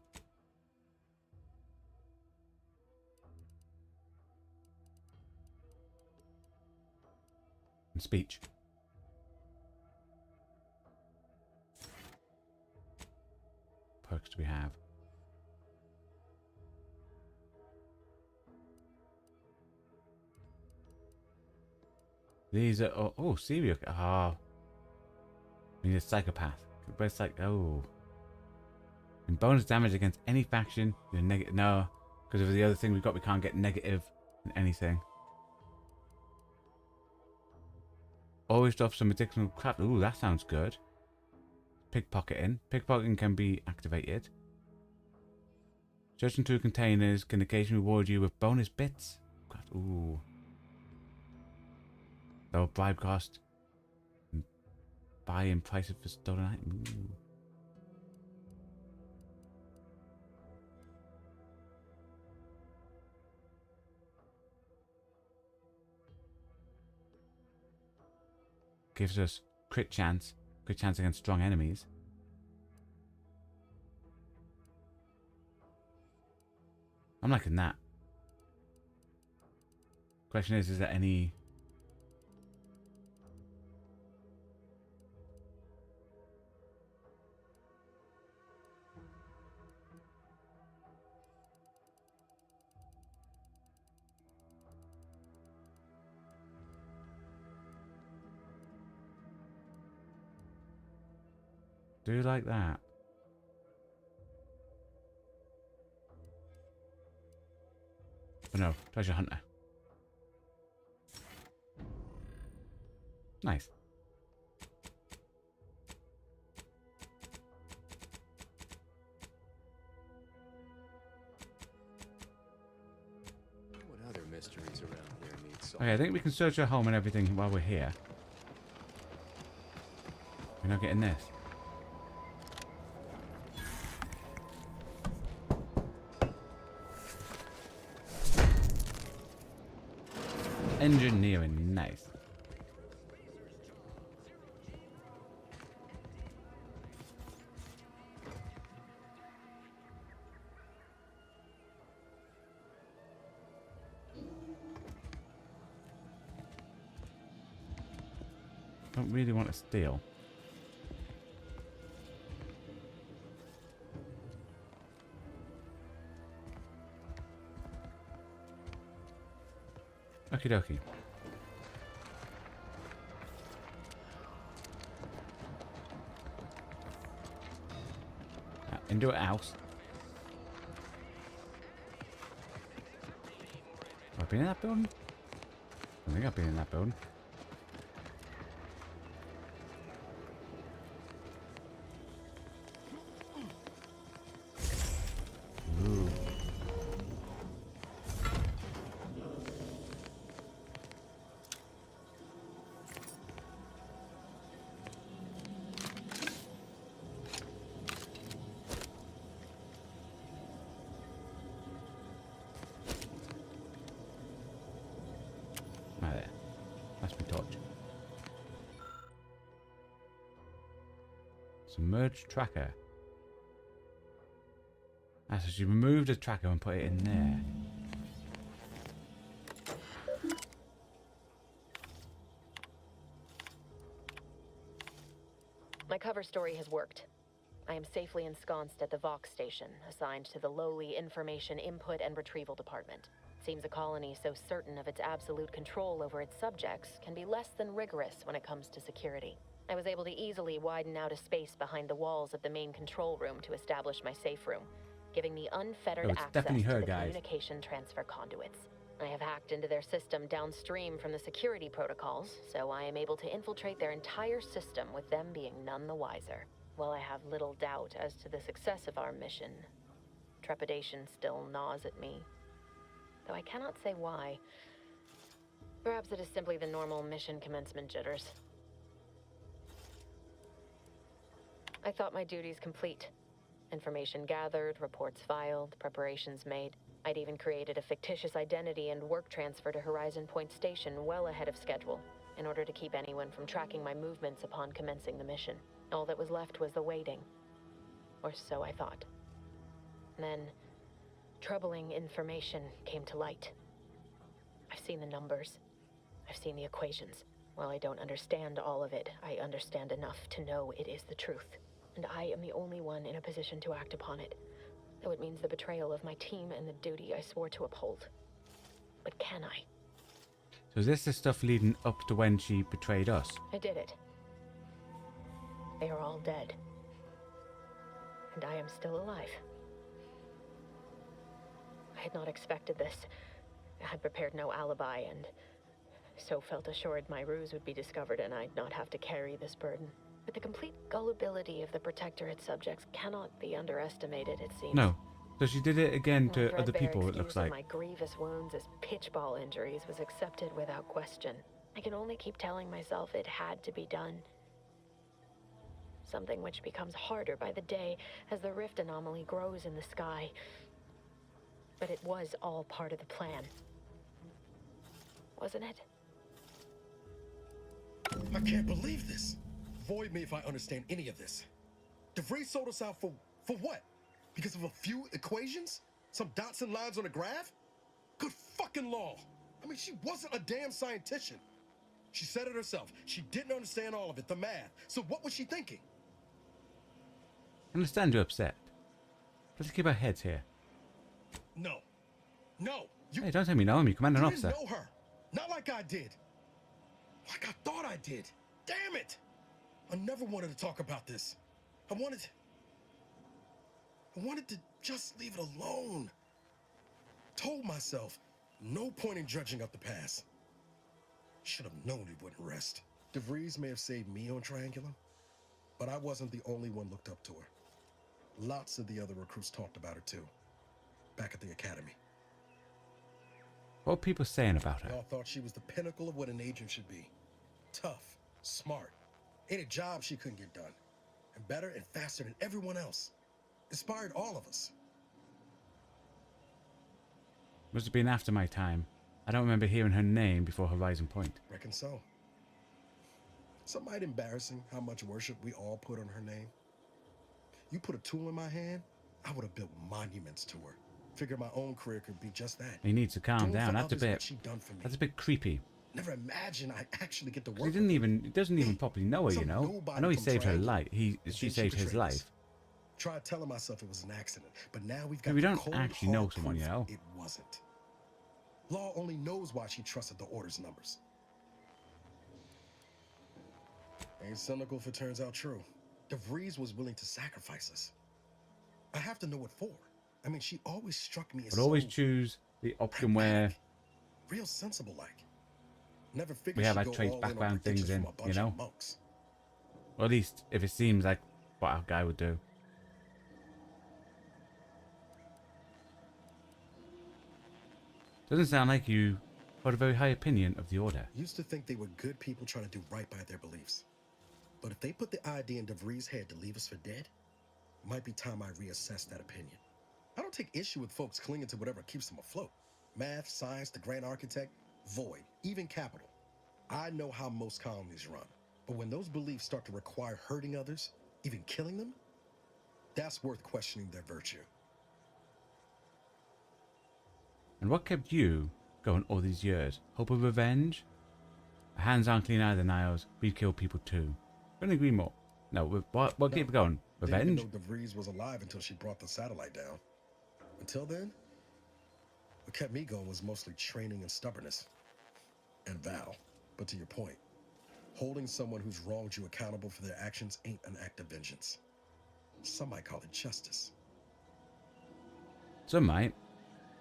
And speech. perks do we have? These are serial. Ah, we need a psychopath. But it's like and bonus damage against any faction. You're negative. No, because of the other thing we've got, we can't get negative in anything. Always drop some additional crap. Ooh, that sounds good. Pickpocketing. Pickpocketing can be activated. Searching through containers can occasionally reward you with bonus bits. Ooh. Lower bribe cost. Buy in prices for stolen items. Ooh. Gives us crit chance against strong enemies. I'm liking that. Question is there any... Do you like that? Oh no, treasure hunter. Nice.
What other mysteries around here need solving?
Okay, I think we can search our home and everything while we're here. We're not getting this. Engineering, nice. Don't really want to steal. Okie dokie. Into a house. Have I been in that building? I think I've been in that building. Ooh. Right there. That's my torch. Submerged tracker. Ah, so she removed a tracker and put it in there.
My cover story has worked. I am safely ensconced at the Vox station, assigned to the lowly Information Input and Retrieval Department. Seems a colony so certain of its absolute control over its subjects can be less than rigorous when it comes to security. I was able to easily widen out a space behind the walls of the main control room to establish my safe room, giving me unfettered access to the communication transfer conduits. I have hacked into their system downstream from the security protocols, so I am able to infiltrate their entire system with them being none the wiser. While I have little doubt as to the success of our mission, trepidation still gnaws at me. Though I cannot say why. Perhaps it is simply the normal mission commencement jitters. I thought my duties complete. Information gathered, reports filed, preparations made. I'd even created a fictitious identity and work transfer to Horizon Point Station well ahead of schedule, in order to keep anyone from tracking my movements upon commencing the mission. All that was left was the waiting. Or so I thought. Then, troubling information came to light. I've seen the numbers. I've seen the equations. While I don't understand all of it, I understand enough to know it is the truth. and I am the only one in a position to act upon it. Though it means the betrayal of my team and the duty I swore to uphold. But can I?
So is this the stuff leading up to when she betrayed us?
I did it. They are all dead. And I am still alive. I had not expected this. I had prepared no alibi, and so felt assured my ruse would be discovered and I'd not have to carry this burden. But the complete gullibility of the Protectorate subjects cannot be underestimated, it seems.
No. So she did it again
My
to other
threadbare
people, it looks
excuse of
like.
my grievous wounds as pitchball injuries was accepted without question. I can only keep telling myself it had to be done. Something which becomes harder by the day as the rift anomaly grows in the sky. But it was all part of the plan. Wasn't it?
I can't believe this. Void me if I understand any of this. DeVries sold us out for what? Because of a few equations? Some dots and lines on a graph? Good fucking law. I mean, she wasn't a damn scientist. She said it herself. She didn't understand all of it, the math. So what was she thinking?
I understand you're upset. Let's keep our heads here.
No. No. You,
hey, don't tell me no, I'm your commanding
you
officer.
didn't know her. Not like I did. Like I thought I did. Damn it. I never wanted to talk about this. I wanted to just leave it alone. Told myself, no point in dredging up the past. Should have known it wouldn't rest. DeVries may have saved me on Triangulum, but I wasn't the only one looked up to her. Lots of the other recruits talked about her too, back at the academy.
What are people saying about her?
They all thought she was the pinnacle of what an agent should be. Tough, smart, ain't a job she couldn't get done. And better and faster than everyone else. Inspired all of us.
Must have been after my time. I don't remember hearing her name before Horizon Point.
Reckon so. Some might embarrassing how much worship we all put on her name. You put a tool in my hand, I would have built monuments to her. Figured my own career could be just that.
He needs to calm
Doing
down.
for
That's a
others what
bit.
she done for me.
That's a bit creepy.
Never imagined I'd actually get to
He
work.
doesn't even properly know her, you
Some
know.
nobody
I know he
from
saved her
Triangle.
life. She
And
saved
then she
his
betrayed
life.
us. Tried telling myself it was an accident, but now we've
But
got
we
the
don't
cold,
actually know
hard
someone, you
proof
know.
It wasn't. Law only knows why she trusted the Order's numbers. Ain't cynical if it turns out true. DeVries was willing to sacrifice us. I have to know what for. I mean, she always struck me as
But always
so
choose the option where
real sensible like. Never figured
we have
she'd
our
go
trace
all in on
background things
predictions
in,
from a bunch
you know.
of monks.
Or at least if it seems like what our guy would do. Doesn't sound like you got a very high opinion of the Order.
Used to think they were good people trying to do right by their beliefs. But if they put the idea in DeVries' head to leave us for dead, it might be time I reassess that opinion. I don't take issue with folks clinging to whatever keeps them afloat. Math, science, the grand architect, void, even capital. I know how most colonies run. But when those beliefs start to require hurting others, even killing them, that's worth questioning their virtue.
And what kept you going all these years? Hope of revenge? Our hands aren't clean either, Niles. We've killed people too. Couldn't agree more. No, what kept it going? Revenge?
Didn't even know DeVries was alive until she brought the satellite down. Until then, what kept me going was mostly training and stubbornness. And Val. But to your point, holding someone who's wronged you accountable for their actions ain't an act of vengeance. Some might call it justice.
Some might.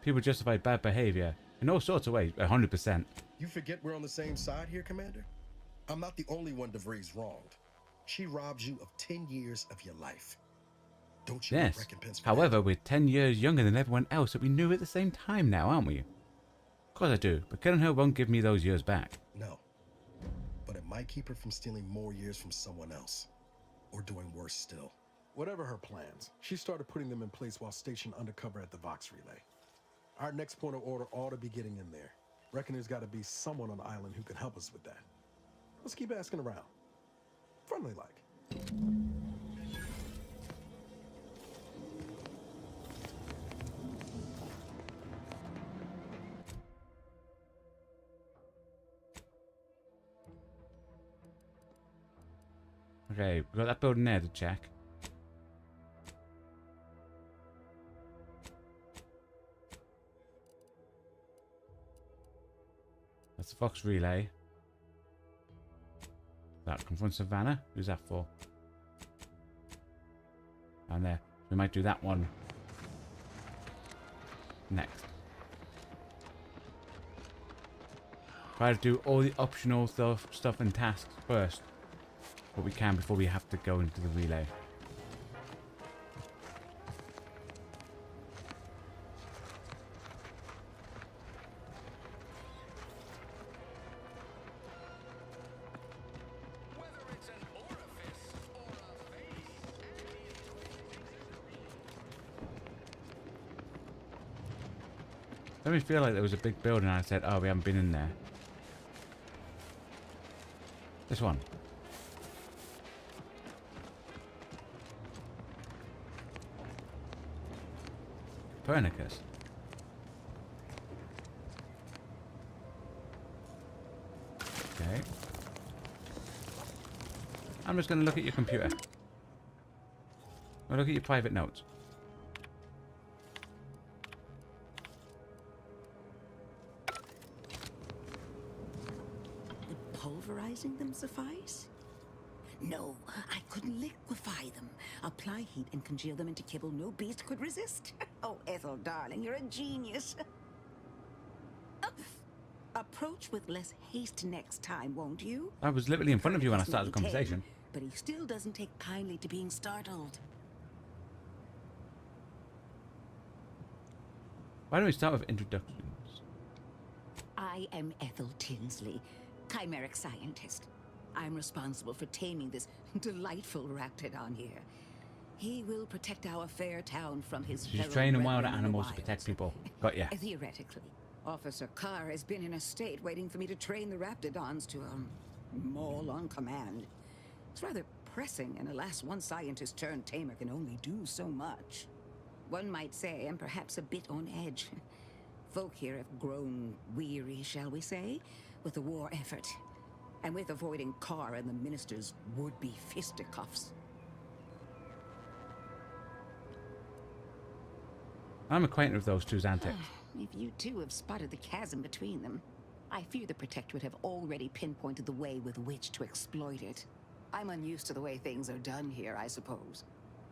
People justify bad behavior in all sorts of ways, 100%.
You forget we're on the same side here, Commander? I'm not the only one DeVries wronged. She robbed you of 10 years of your life. Don't you want
Yes.
recompense for
However, we're 10 years younger than everyone else that we knew at the same time now, aren't we? Of course I do, but killing her won't give me those years back.
that? No. But it might keep her from stealing more years from someone else. Or doing worse still. Whatever her plans, she started putting them in place while stationed undercover at the Vox Relay. Our next point of order ought to be getting in there. Reckon there's got to be someone on the island who can help us with that. Let's keep asking around. Friendly like.
Okay, we've got that building there to check. That's the Fox relay. That confronts Savannah. Who's that for? Down there. We might do that one next. Try to do all the optional stuff and tasks first. What we can before we have to go into the relay. Let me feel like there was a big building and I said, oh, we haven't been in there. This one. Copernicus. Okay. I'm just going to look at your computer. I'll look at your private notes.
Would pulverizing them suffice? No, I could liquefy them. Apply heat and congeal them into kibble no beast could resist. Oh, Ethel, darling, you're a genius. Approach with less haste next time, won't you?
I was literally in front of you when I started the conversation.
But he still doesn't take kindly to being startled.
Why don't we start with introductions?
I am Ethel Tinsley, chimeric scientist. I'm responsible for taming this delightful raptidon here. He will protect our fair town from his
She's
feral
training wild
brethren in the
animals to
wilds.
protect people. Got ya.
Theoretically. Officer Carr has been in a state waiting for me to train the raptidons to, maul on command. It's rather pressing, and alas, one scientist turned tamer can only do so much. One might say I'm perhaps a bit on edge. Folk here have grown weary, shall we say, with the war effort, and with avoiding Carr and the minister's would-be fisticuffs.
I'm acquainted with those two's antics.
If you too have spotted the chasm between them, I fear the Protectorate have already pinpointed the way with which to exploit it. I'm unused to the way things are done here, I suppose.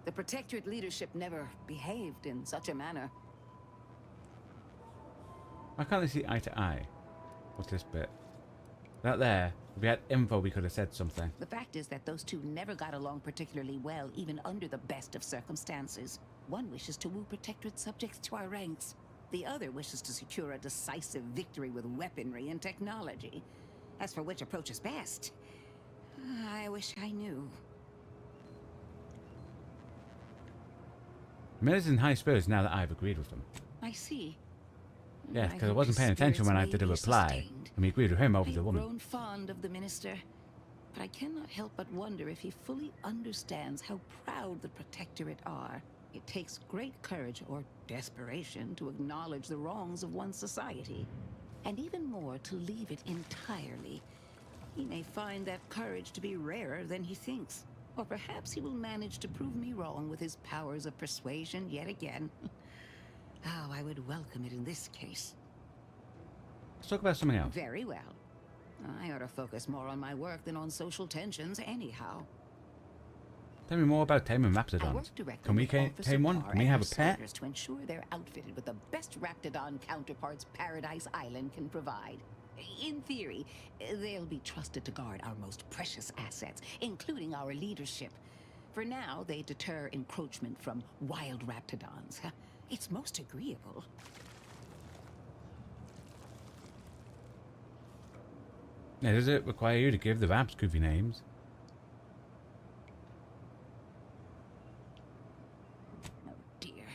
The Protectorate leadership never behaved in such a manner.
Why can't they see eye to eye? What's this bit? That there. If we had info, we could have said something.
The fact is that those two never got along particularly well, even under the best of circumstances. One wishes to woo Protectorate subjects to our ranks. The other wishes to secure a decisive victory with weaponry and technology. As for which approach is best, I wish I knew.
Miller's in high spirits now that I've agreed with them.
I see.
Yeah, because I wasn't paying attention when I did a reply. And we agreed with him over the woman.
I've grown fond of the minister, but I cannot help but wonder if he fully understands how proud the Protectorate are. It takes great courage or desperation to acknowledge the wrongs of one's society, and even more to leave it entirely. He may find that courage to be rarer than he thinks, or perhaps he will manage to prove me wrong with his powers of persuasion yet again. Oh, I would welcome it in this case.
Let's talk about something else.
Very well. I ought to focus more on my work than on social tensions anyhow.
Tell me more about taming raptidons. Can we tame one? Can we have a pet?
To ensure they're outfitted with the best raptidon counterparts Paradise Island can provide. In theory, they'll be trusted to guard our most precious assets, including our leadership. For now, they deter encroachment from wild raptidons. It's most agreeable.
Now, does it require you to give the raps goofy names?
Oh dear.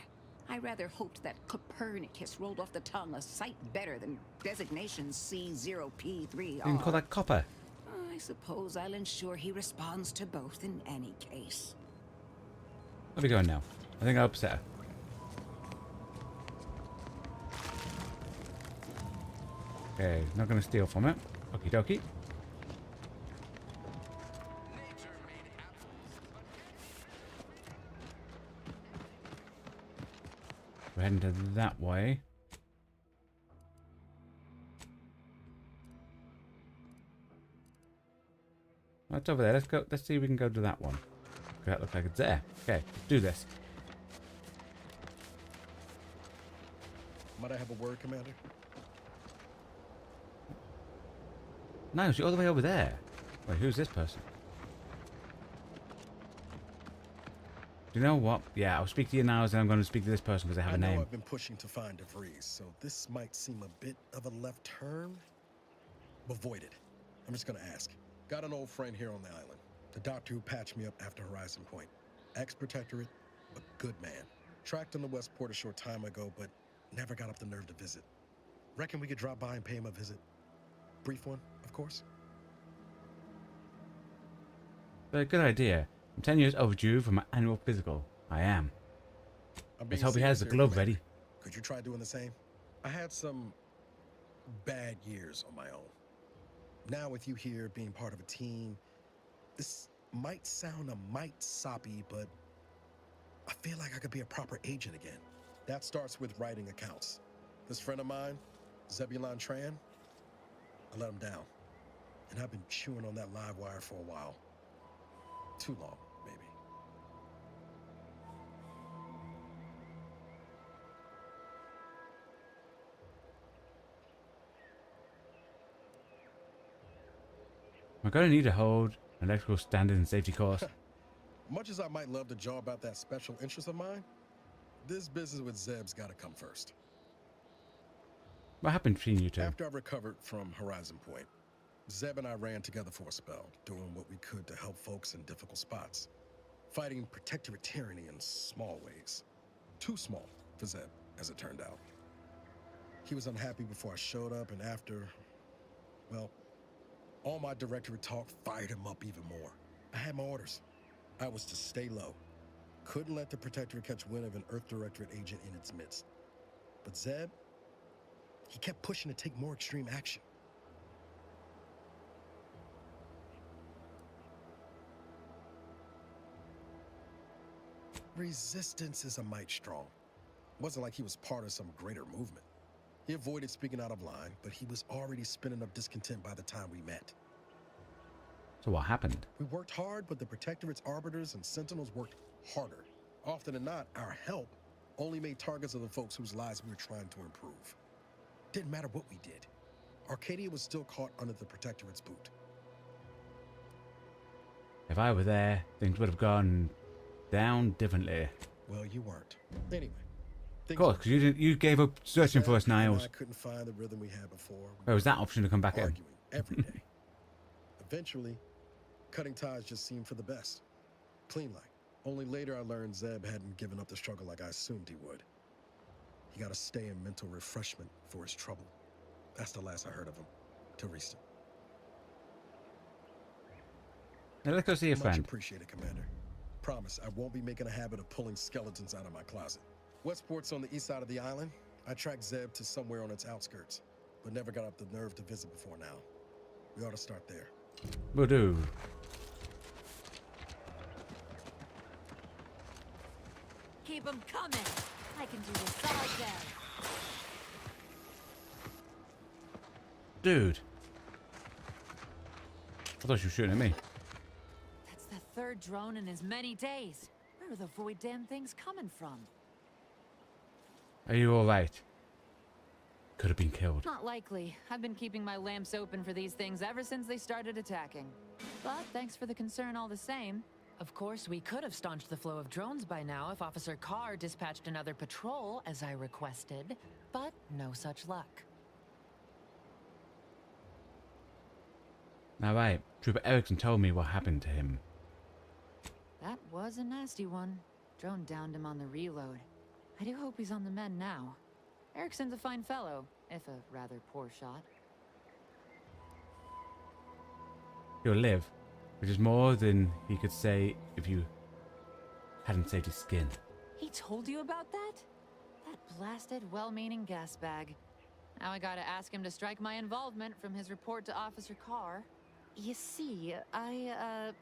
I rather hoped that Copernicus rolled off the tongue a sight better than designation C0P3R.
You can call that copper.
I suppose I'll ensure he responds to both in any case.
Where are we going now? I think I'll upset her. Okay, not going to steal from it. Okie dokie. We're heading to that way. What's over there? Let's go. Let's see if we can go to that one. That looks like it's there. Okay, let's do this.
Might I have a word, Commander?
No, she's all the way over there. Wait, who's this person? Do you know what? Yeah, I'll speak to you now, and I'm going to speak to this person because they have a name.
I've been pushing to find DeVries, so this might seem a bit of a left turn. Avoid it. I'm just going to ask. Got an old friend here on the island. The doctor who patched me up after Horizon Point. Ex-protectorate, a good man. Tracked him to Westport a short time ago, but never got up the nerve to visit. Reckon we could drop by and pay him a visit. Brief one, of course.
But a good idea. I'm 10 years overdue for my annual physical. I am. Let's hope he has the glove ready.
Could you try doing the same? I had some bad years on my own. Now with you here being part of a team, this might sound a mite soppy, but I feel like I could be a proper agent again. That starts with writing accounts. This friend of mine, Zebulon Tran, I let him down. And I've been chewing on that live wire for a while. Too long, maybe.
I'm going to need to hold an electrical standard and safety course.
Much as I might love to jaw about that special interest of mine, this business with Zeb's got to come first.
What happened between you two?
After I recovered from Horizon Point, Zeb and I ran together for a spell, doing what we could to help folks in difficult spots. Fighting protectorate tyranny in small ways. Too small for Zeb, as it turned out. He was unhappy before I showed up, and after, well, all my directorate talk fired him up even more. I had my orders. I was to stay low. Couldn't let the protectorate catch wind of an Earth Directorate agent in its midst. But Zeb, he kept pushing to take more extreme action. Resistance is a mite strong. Wasn't like he was part of some greater movement. He avoided speaking out of line, but he was already spinning up discontent by the time we met.
So what happened?
We worked hard, but the Protectorate's arbiters and sentinels worked harder. Often than not, our help only made targets of the folks whose lives we were trying to improve. Didn't matter what we did. Arcadia was still caught under the Protectorate's boot.
If I were there, things would have gone down differently.
Well, you weren't. Anyway.
Of course, because you gave up searching for us, Niles.
I couldn't find the rhythm we had before.
Where was that option to come back in?
Every day. Eventually, cutting ties just seemed for the best. Clean like. Only later I learned Zeb hadn't given up the struggle like I assumed he would. He got to stay in mental refreshment for his trouble. That's the last I heard of him. Till recent.
Now let's go see your friend.
Much appreciated, Commander. Promise, I won't be making a habit of pulling skeletons out of my closet. Westport's on the east side of the island. I tracked Zeb to somewhere on its outskirts, but never got up the nerve to visit before now. We ought to start there.
Will do.
Keep them coming. I can do this all day.
Dude. I thought you were shooting at me.
That's the third drone in as many days. Where are the void damn things coming from?
Are you alright? Could have been killed.
Not likely. I've been keeping my lamps open for these things ever since they started attacking. But thanks for the concern all the same. Of course, we could have staunched the flow of drones by now if Officer Carr dispatched another patrol, as I requested. But no such luck.
Now right, Trooper Erickson told me what happened to him.
That was a nasty one. Drone downed him on the reload. I do hope he's on the mend now. Erickson's a fine fellow, if a rather poor shot.
He'll live, which is more than he could say if you hadn't saved his skin.
He told you about that? That blasted, well-meaning gas bag. Now I gotta ask him to strike my involvement from his report to Officer Carr. You see, I,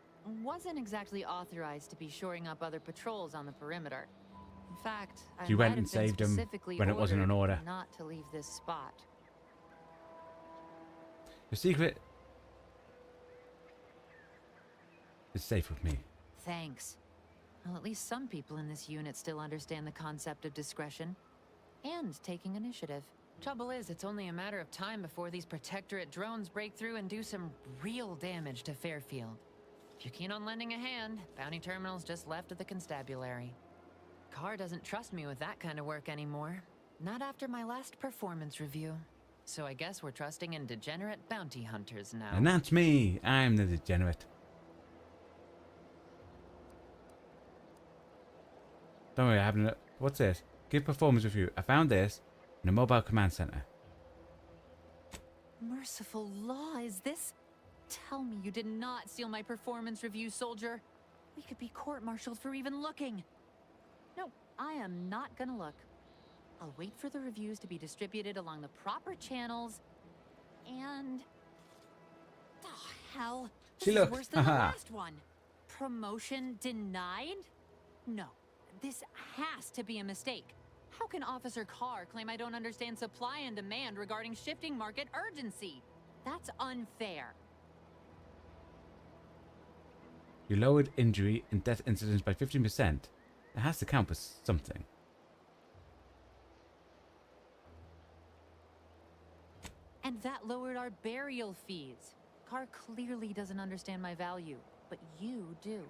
wasn't exactly authorized to be shoring up other patrols on the perimeter. In fact, I
You
might
went
have
and
been
saved him
specifically
when it wasn't an order.
not to leave this spot.
The secret... is safe with me.
Thanks. Well, at least some people in this unit still understand the concept of discretion and taking initiative. Trouble is, it's only a matter of time before these Protectorate drones break through and do some real damage to Fairfield. If you're keen on lending a hand, bounty terminal's just left of the constabulary. Carr doesn't trust me with that kind of work anymore. Not after my last performance review. So I guess we're trusting in degenerate bounty hunters now.
And that's me. I'm the degenerate. Don't worry, I haven't. What's this? Give performance review. I found this in a mobile command center.
Merciful law, is this? Tell me you did not steal my performance review, soldier. We could be court-martialed for even looking. No, I am not gonna look. I'll wait for the reviews to be distributed along the proper channels, and... Oh, hell. This is worse than the last one. Promotion denied? No, this has to be a mistake. How can Officer Carr claim I don't understand supply and demand regarding shifting market urgency? That's unfair.
You lowered injury and death incidents by 15%. It has to count for something.
And that lowered our burial fees. Carr clearly doesn't understand my value, but you do.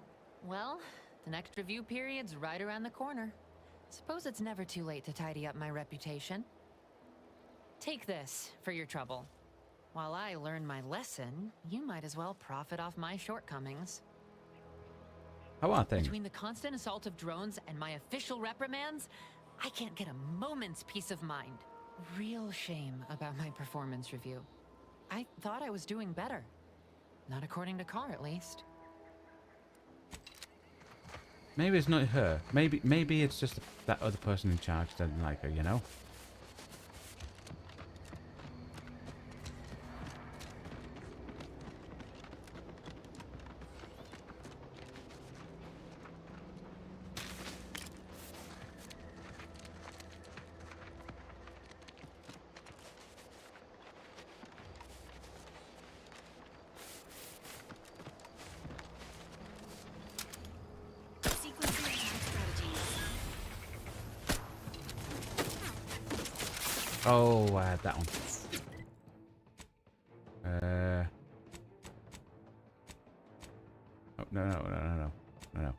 Well, the next review period's right around the corner. Suppose it's never too late to tidy up my reputation. Take this for your trouble. While I learn my lesson, you might as well profit off my shortcomings.
How are things?
Between the constant assault of drones and my official reprimands, I can't get a moment's peace of mind. Real shame about my performance review. I thought I was doing better. Not according to Carr, at least.
Maybe it's not her. Maybe it's just that other person in charge doesn't like her, you know? Oh, I had that one. Oh, no.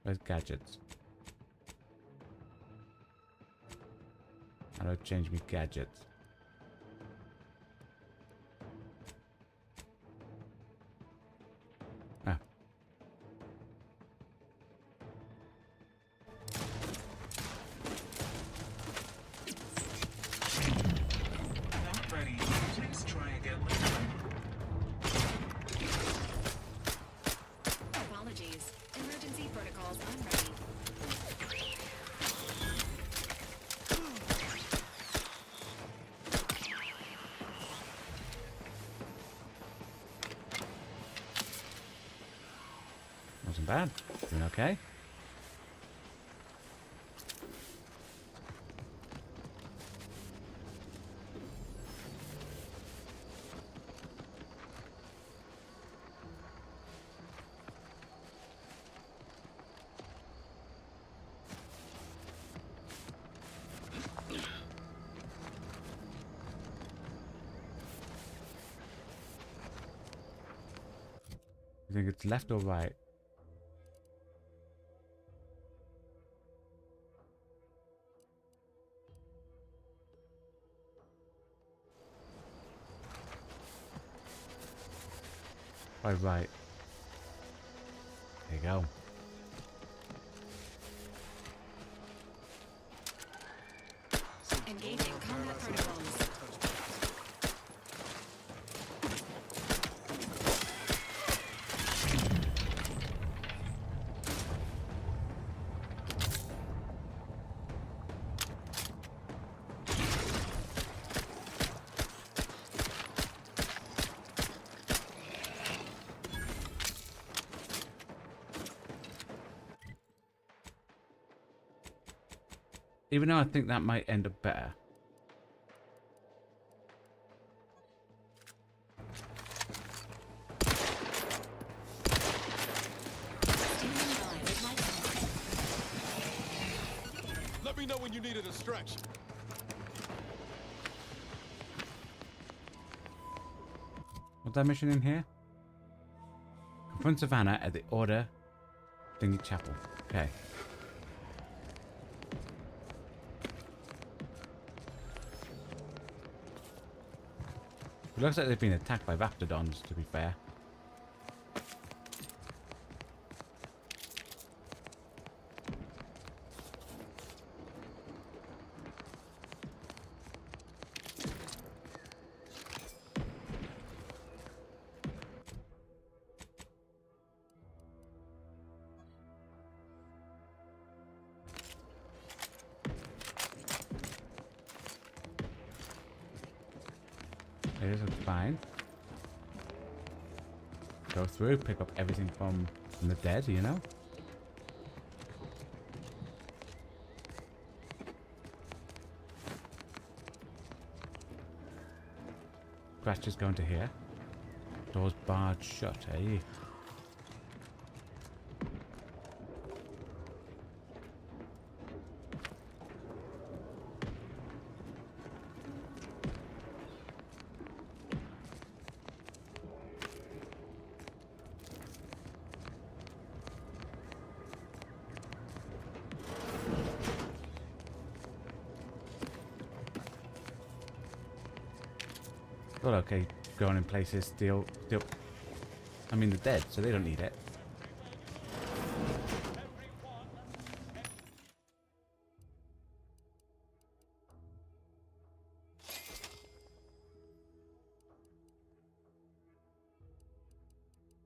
Where's gadgets? How do I change my gadgets? Wasn't bad. Doing okay. You think it's left or right? Right. There you go.
Engaging combat protocols.
Even though I think that might end up better.
Let me know when you need a distraction.
What's that mission in here? Confront Savannah at the Order Thingy Chapel. Okay. It looks like they've been attacked by Raptidons, to be fair. It looks fine. Go through, pick up everything from the dead, you know? Scratches going to here. Doors barred shut, eh? Well, okay, going in places, steal. I mean, they're dead, so they don't need it.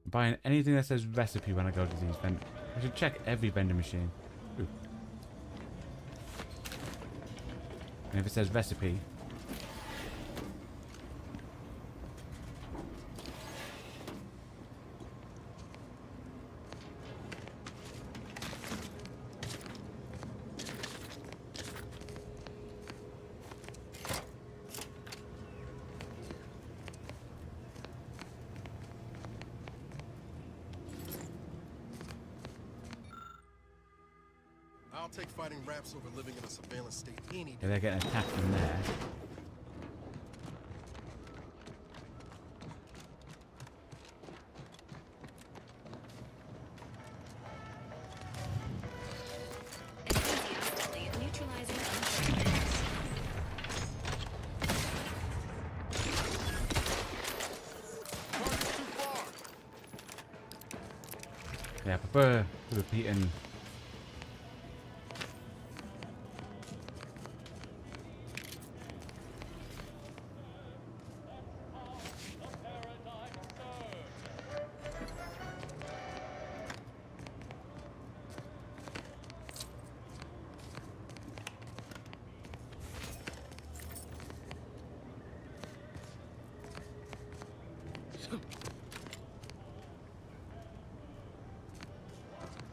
Buying anything that says recipe when I go to these vendors. I should check every vending machine. Ooh. And if it says recipe,
I'll take fighting raps over living in a surveillance state any day.
yeah, they're getting attacked from there. Yeah, I prefer repeating.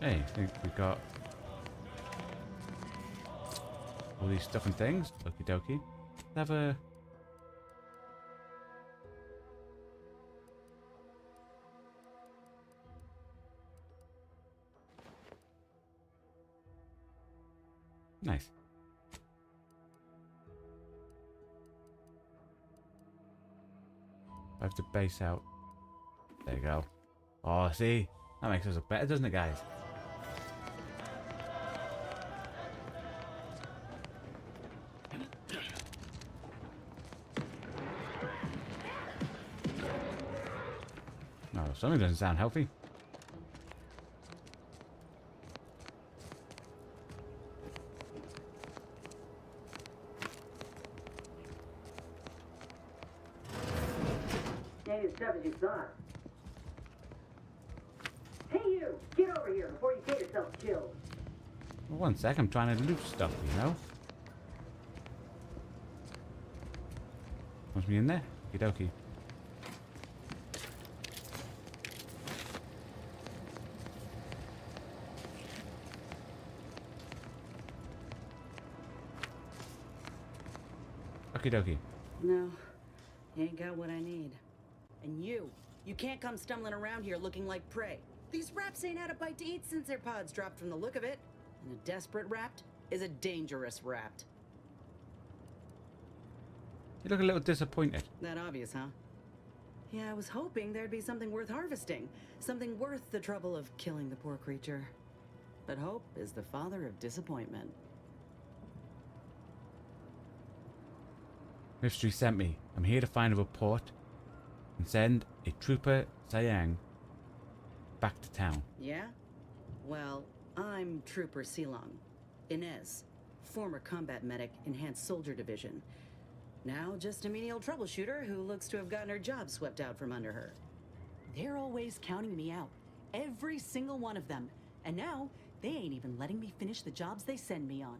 Hey, I think we got all these stuff and things. Okie dokie. Let's have a... Nice. I have to base out. There you go. Oh, see? That makes us look better, doesn't it, guys? No, something doesn't sound healthy.
Ain't as tough as you thought. Hey you! Get over here before you get yourself killed.
Well, one sec, I'm trying to loot stuff, you know? Wants me in there? Okie dokie. Okie dokie.
No, you ain't got what I need. And you can't come stumbling around here looking like prey. These raps ain't had a bite to eat since their pods dropped from the look of it. And a desperate rapt is a dangerous rapt.
You look a little disappointed.
That obvious, huh? Yeah, I was hoping there'd be something worth harvesting. Something worth the trouble of killing the poor creature. But hope is the father of disappointment.
Mystery sent me. I'm here to find a report and send a trooper Sayang back to town.
Yeah? Well, I'm Trooper Silong. Inez, former combat medic, Enhanced Soldier Division. Now just a menial troubleshooter who looks to have gotten her job swept out from under her. They're always counting me out. Every single one of them. And now, they ain't even letting me finish the jobs they send me on.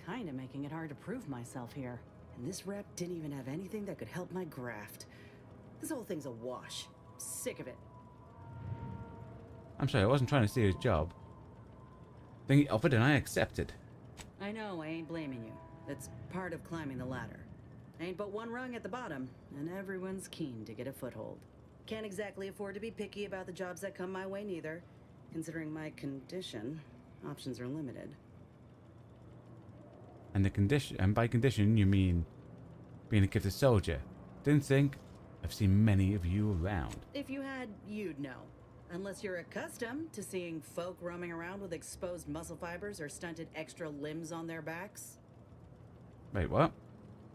Kinda making it hard to prove myself here. And this rep didn't even have anything that could help my graft. This whole thing's a wash. Sick of it.
I'm sorry, I wasn't trying to steal his job. Then he offered and I accepted.
I know, I ain't blaming you. It's part of climbing the ladder. Ain't but one rung at the bottom, and everyone's keen to get a foothold. Can't exactly afford to be picky about the jobs that come my way neither. Considering my condition, options are limited.
And the condition, and by condition you mean being a gifted soldier. Didn't think I've seen many of you around.
If you had, you'd know. Unless you're accustomed to seeing folk roaming around with exposed muscle fibers or stunted extra limbs on their backs.
Wait, what?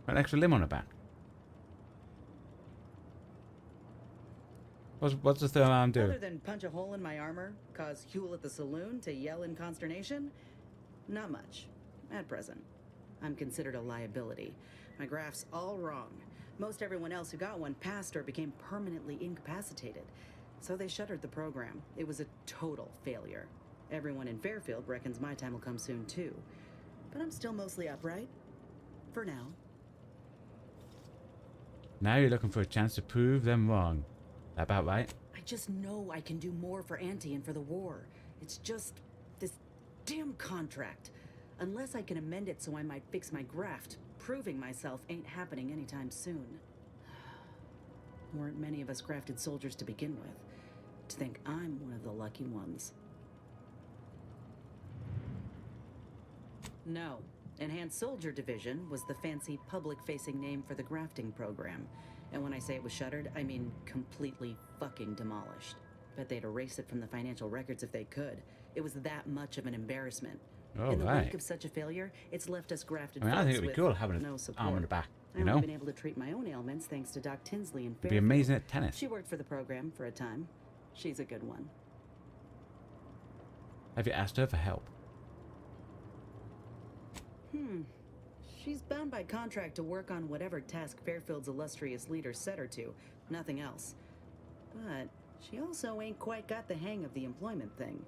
Got an extra limb on her back. What's the third arm do?
Other than punch a hole in my armor, cause Huel at the saloon to yell in consternation? Not much. At present. I'm considered a liability. My graph's all wrong. Most everyone else who got one passed or became permanently incapacitated. So they shuttered the program. It was a total failure. Everyone in Fairfield reckons my time will come soon too. But I'm still mostly upright. For now.
Now you're looking for a chance to prove them wrong. That about right?
I just know I can do more for Auntie and for the war. It's just this damn contract. Unless I can amend it so I might fix my graft, proving myself ain't happening anytime soon. Weren't many of us grafted soldiers to begin with. To think I'm one of the lucky ones. No. Enhanced Soldier Division was the fancy public-facing name for the grafting program. And when I say it was shuttered, I mean completely fucking demolished. Bet they'd erase it from the financial records if they could. It was that much of an embarrassment. In the wake of such a failure, it's left us grafted.
I mean, I think it'd be cool having
no
an arm on the back. You
I've
know?
been able to treat my own ailments thanks to Doc Tinsley and
It'd be amazing at tennis.
She worked for the program for a time. She's a good one.
Have you asked her for help?
She's bound by contract to work on whatever task Fairfield's illustrious leader set her to. Nothing else. But she also ain't quite got the hang of the employment thing.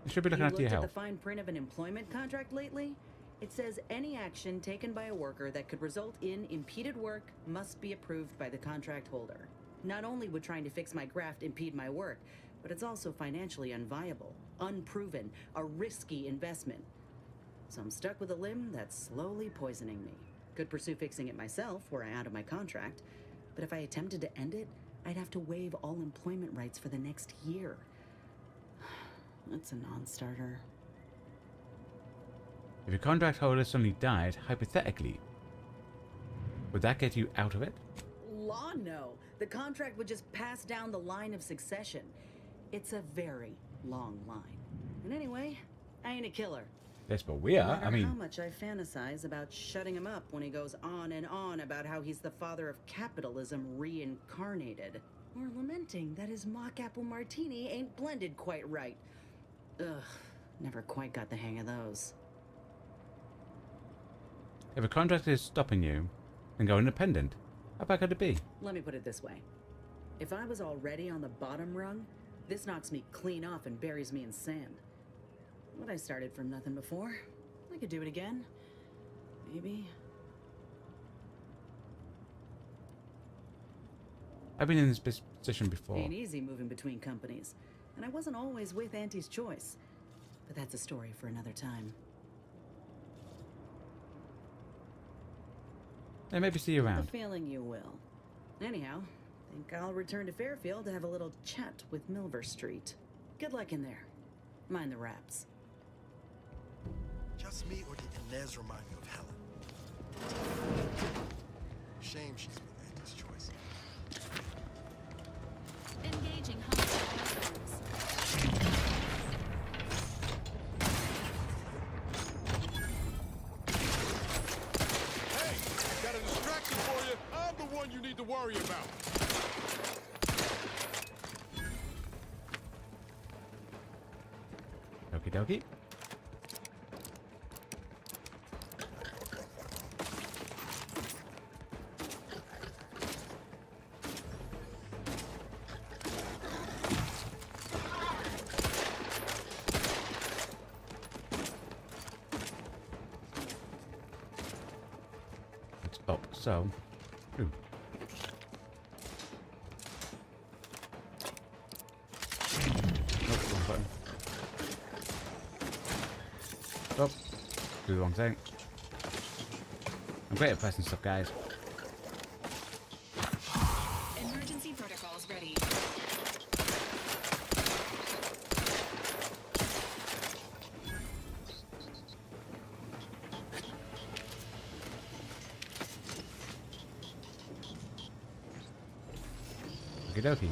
You should be looking after your
You
health.
looked at the fine print of an employment contract lately? It says any action taken by a worker that could result in impeded work must be approved by the contract holder. Not only would trying to fix my graft impede my work, but it's also financially unviable, unproven, a risky investment. So I'm stuck with a limb that's slowly poisoning me. Could pursue fixing it myself were I out of my contract, but if I attempted to end it, I'd have to waive all employment rights for the next year. That's a non-starter.
If your contract holder suddenly died, hypothetically, would that get you out of it?
Law, no. The contract would just pass down the line of succession. It's a very long line. And anyway, I ain't a killer.
Yes, but we are.
No matter
I mean,
how much I fantasize about shutting him up when he goes on and on about how he's the father of capitalism reincarnated. Or lamenting that his mock apple martini ain't blended quite right. Ugh, never quite got the hang of those.
if a contract is stopping you, then go independent. How bad could it be?
Let me put it this way. If I was already on the bottom rung, this knocks me clean off and buries me in sand. But I started from nothing before. I could do it again. Maybe.
I've been in this position before.
Ain't easy moving between companies, and I wasn't always with Auntie's choice. But that's a story for another time.
Yeah, maybe see you
I
around.
have a feeling you will. Anyhow, think I'll return to Fairfield to have a little chat with Milver Street. Good luck in there. Mind the wraps.
Just me, or did Inez remind you of Helen? Shame she's with Auntie's choice.
Engaging hostile weapons.
Hey, got a distraction for you. I'm the one you need to worry about.
Okie dokie. Oh, so. Ooh. Wrong button. Oh, do the wrong thing. I'm great at pressing stuff, guys.
Emergency protocols ready.
Okie dokie.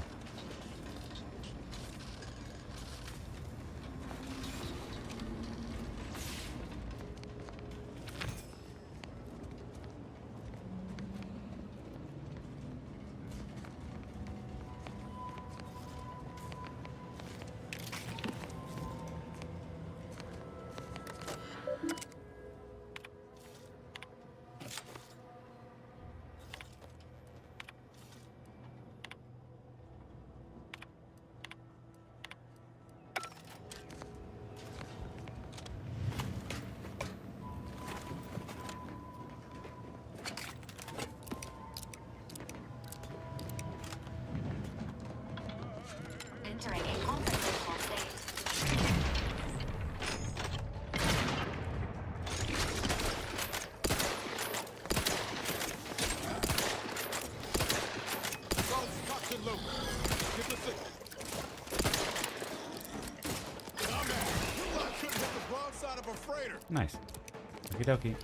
Entering a conversational state.
Nice. Okie dokie.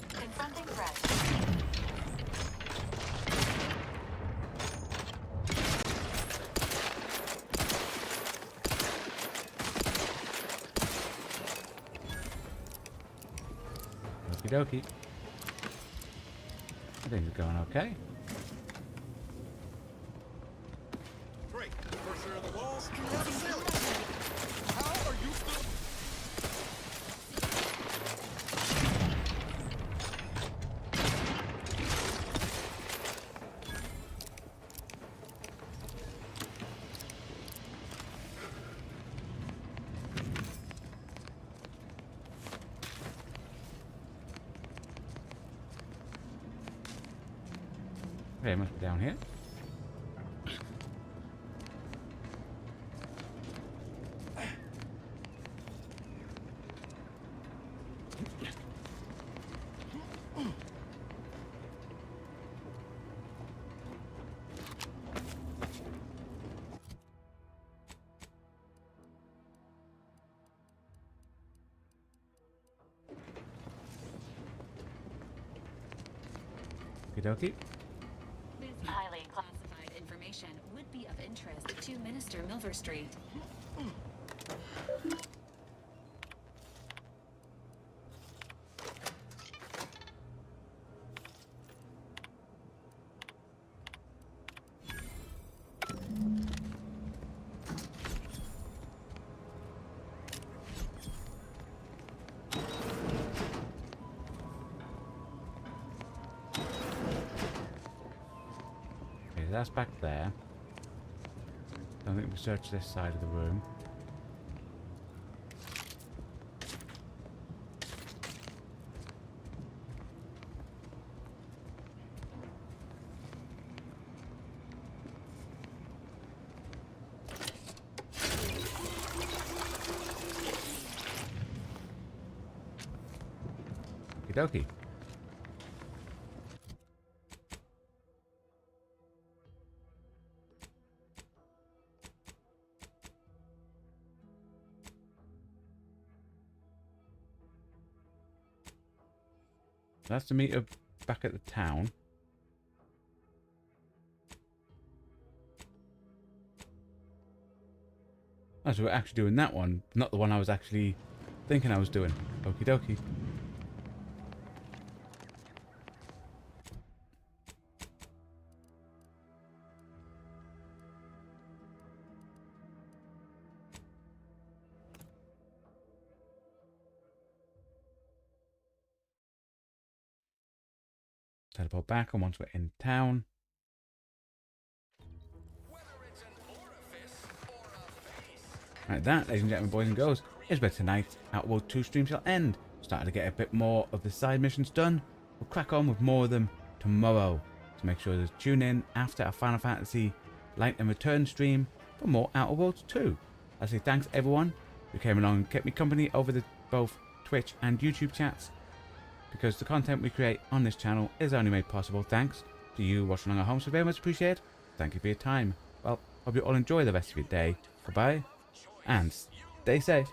Confronting threat.
Okie dokie. I think it's going okay.
Great. Pressure in the walls. Have a ceiling. How are you still?
Okay, must be down here. Okie dokie.
This highly classified information would be of interest to Minister Milver Street.
that's back there. I don't think we searched this side of the room. Okie dokie. That's to meet up back at the town. Oh, so we're actually doing that one, not the one I was actually thinking I was doing. Okie dokie. Teleport back, and once we're in town. Like that, ladies and gentlemen, boys and girls, is where tonight's Outer Worlds 2 stream shall end. Started to get a bit more of the side missions done. We'll crack on with more of them tomorrow. So make sure to tune in after our Final Fantasy Light and Return stream for more Outer Worlds 2. I say thanks everyone who came along and kept me company over the both Twitch and YouTube chats, because the content we create on this channel is only made possible thanks to you watching along at home, so very much appreciate. Thank you for your time. Well, hope you all enjoy the rest of your day. Goodbye, and stay safe.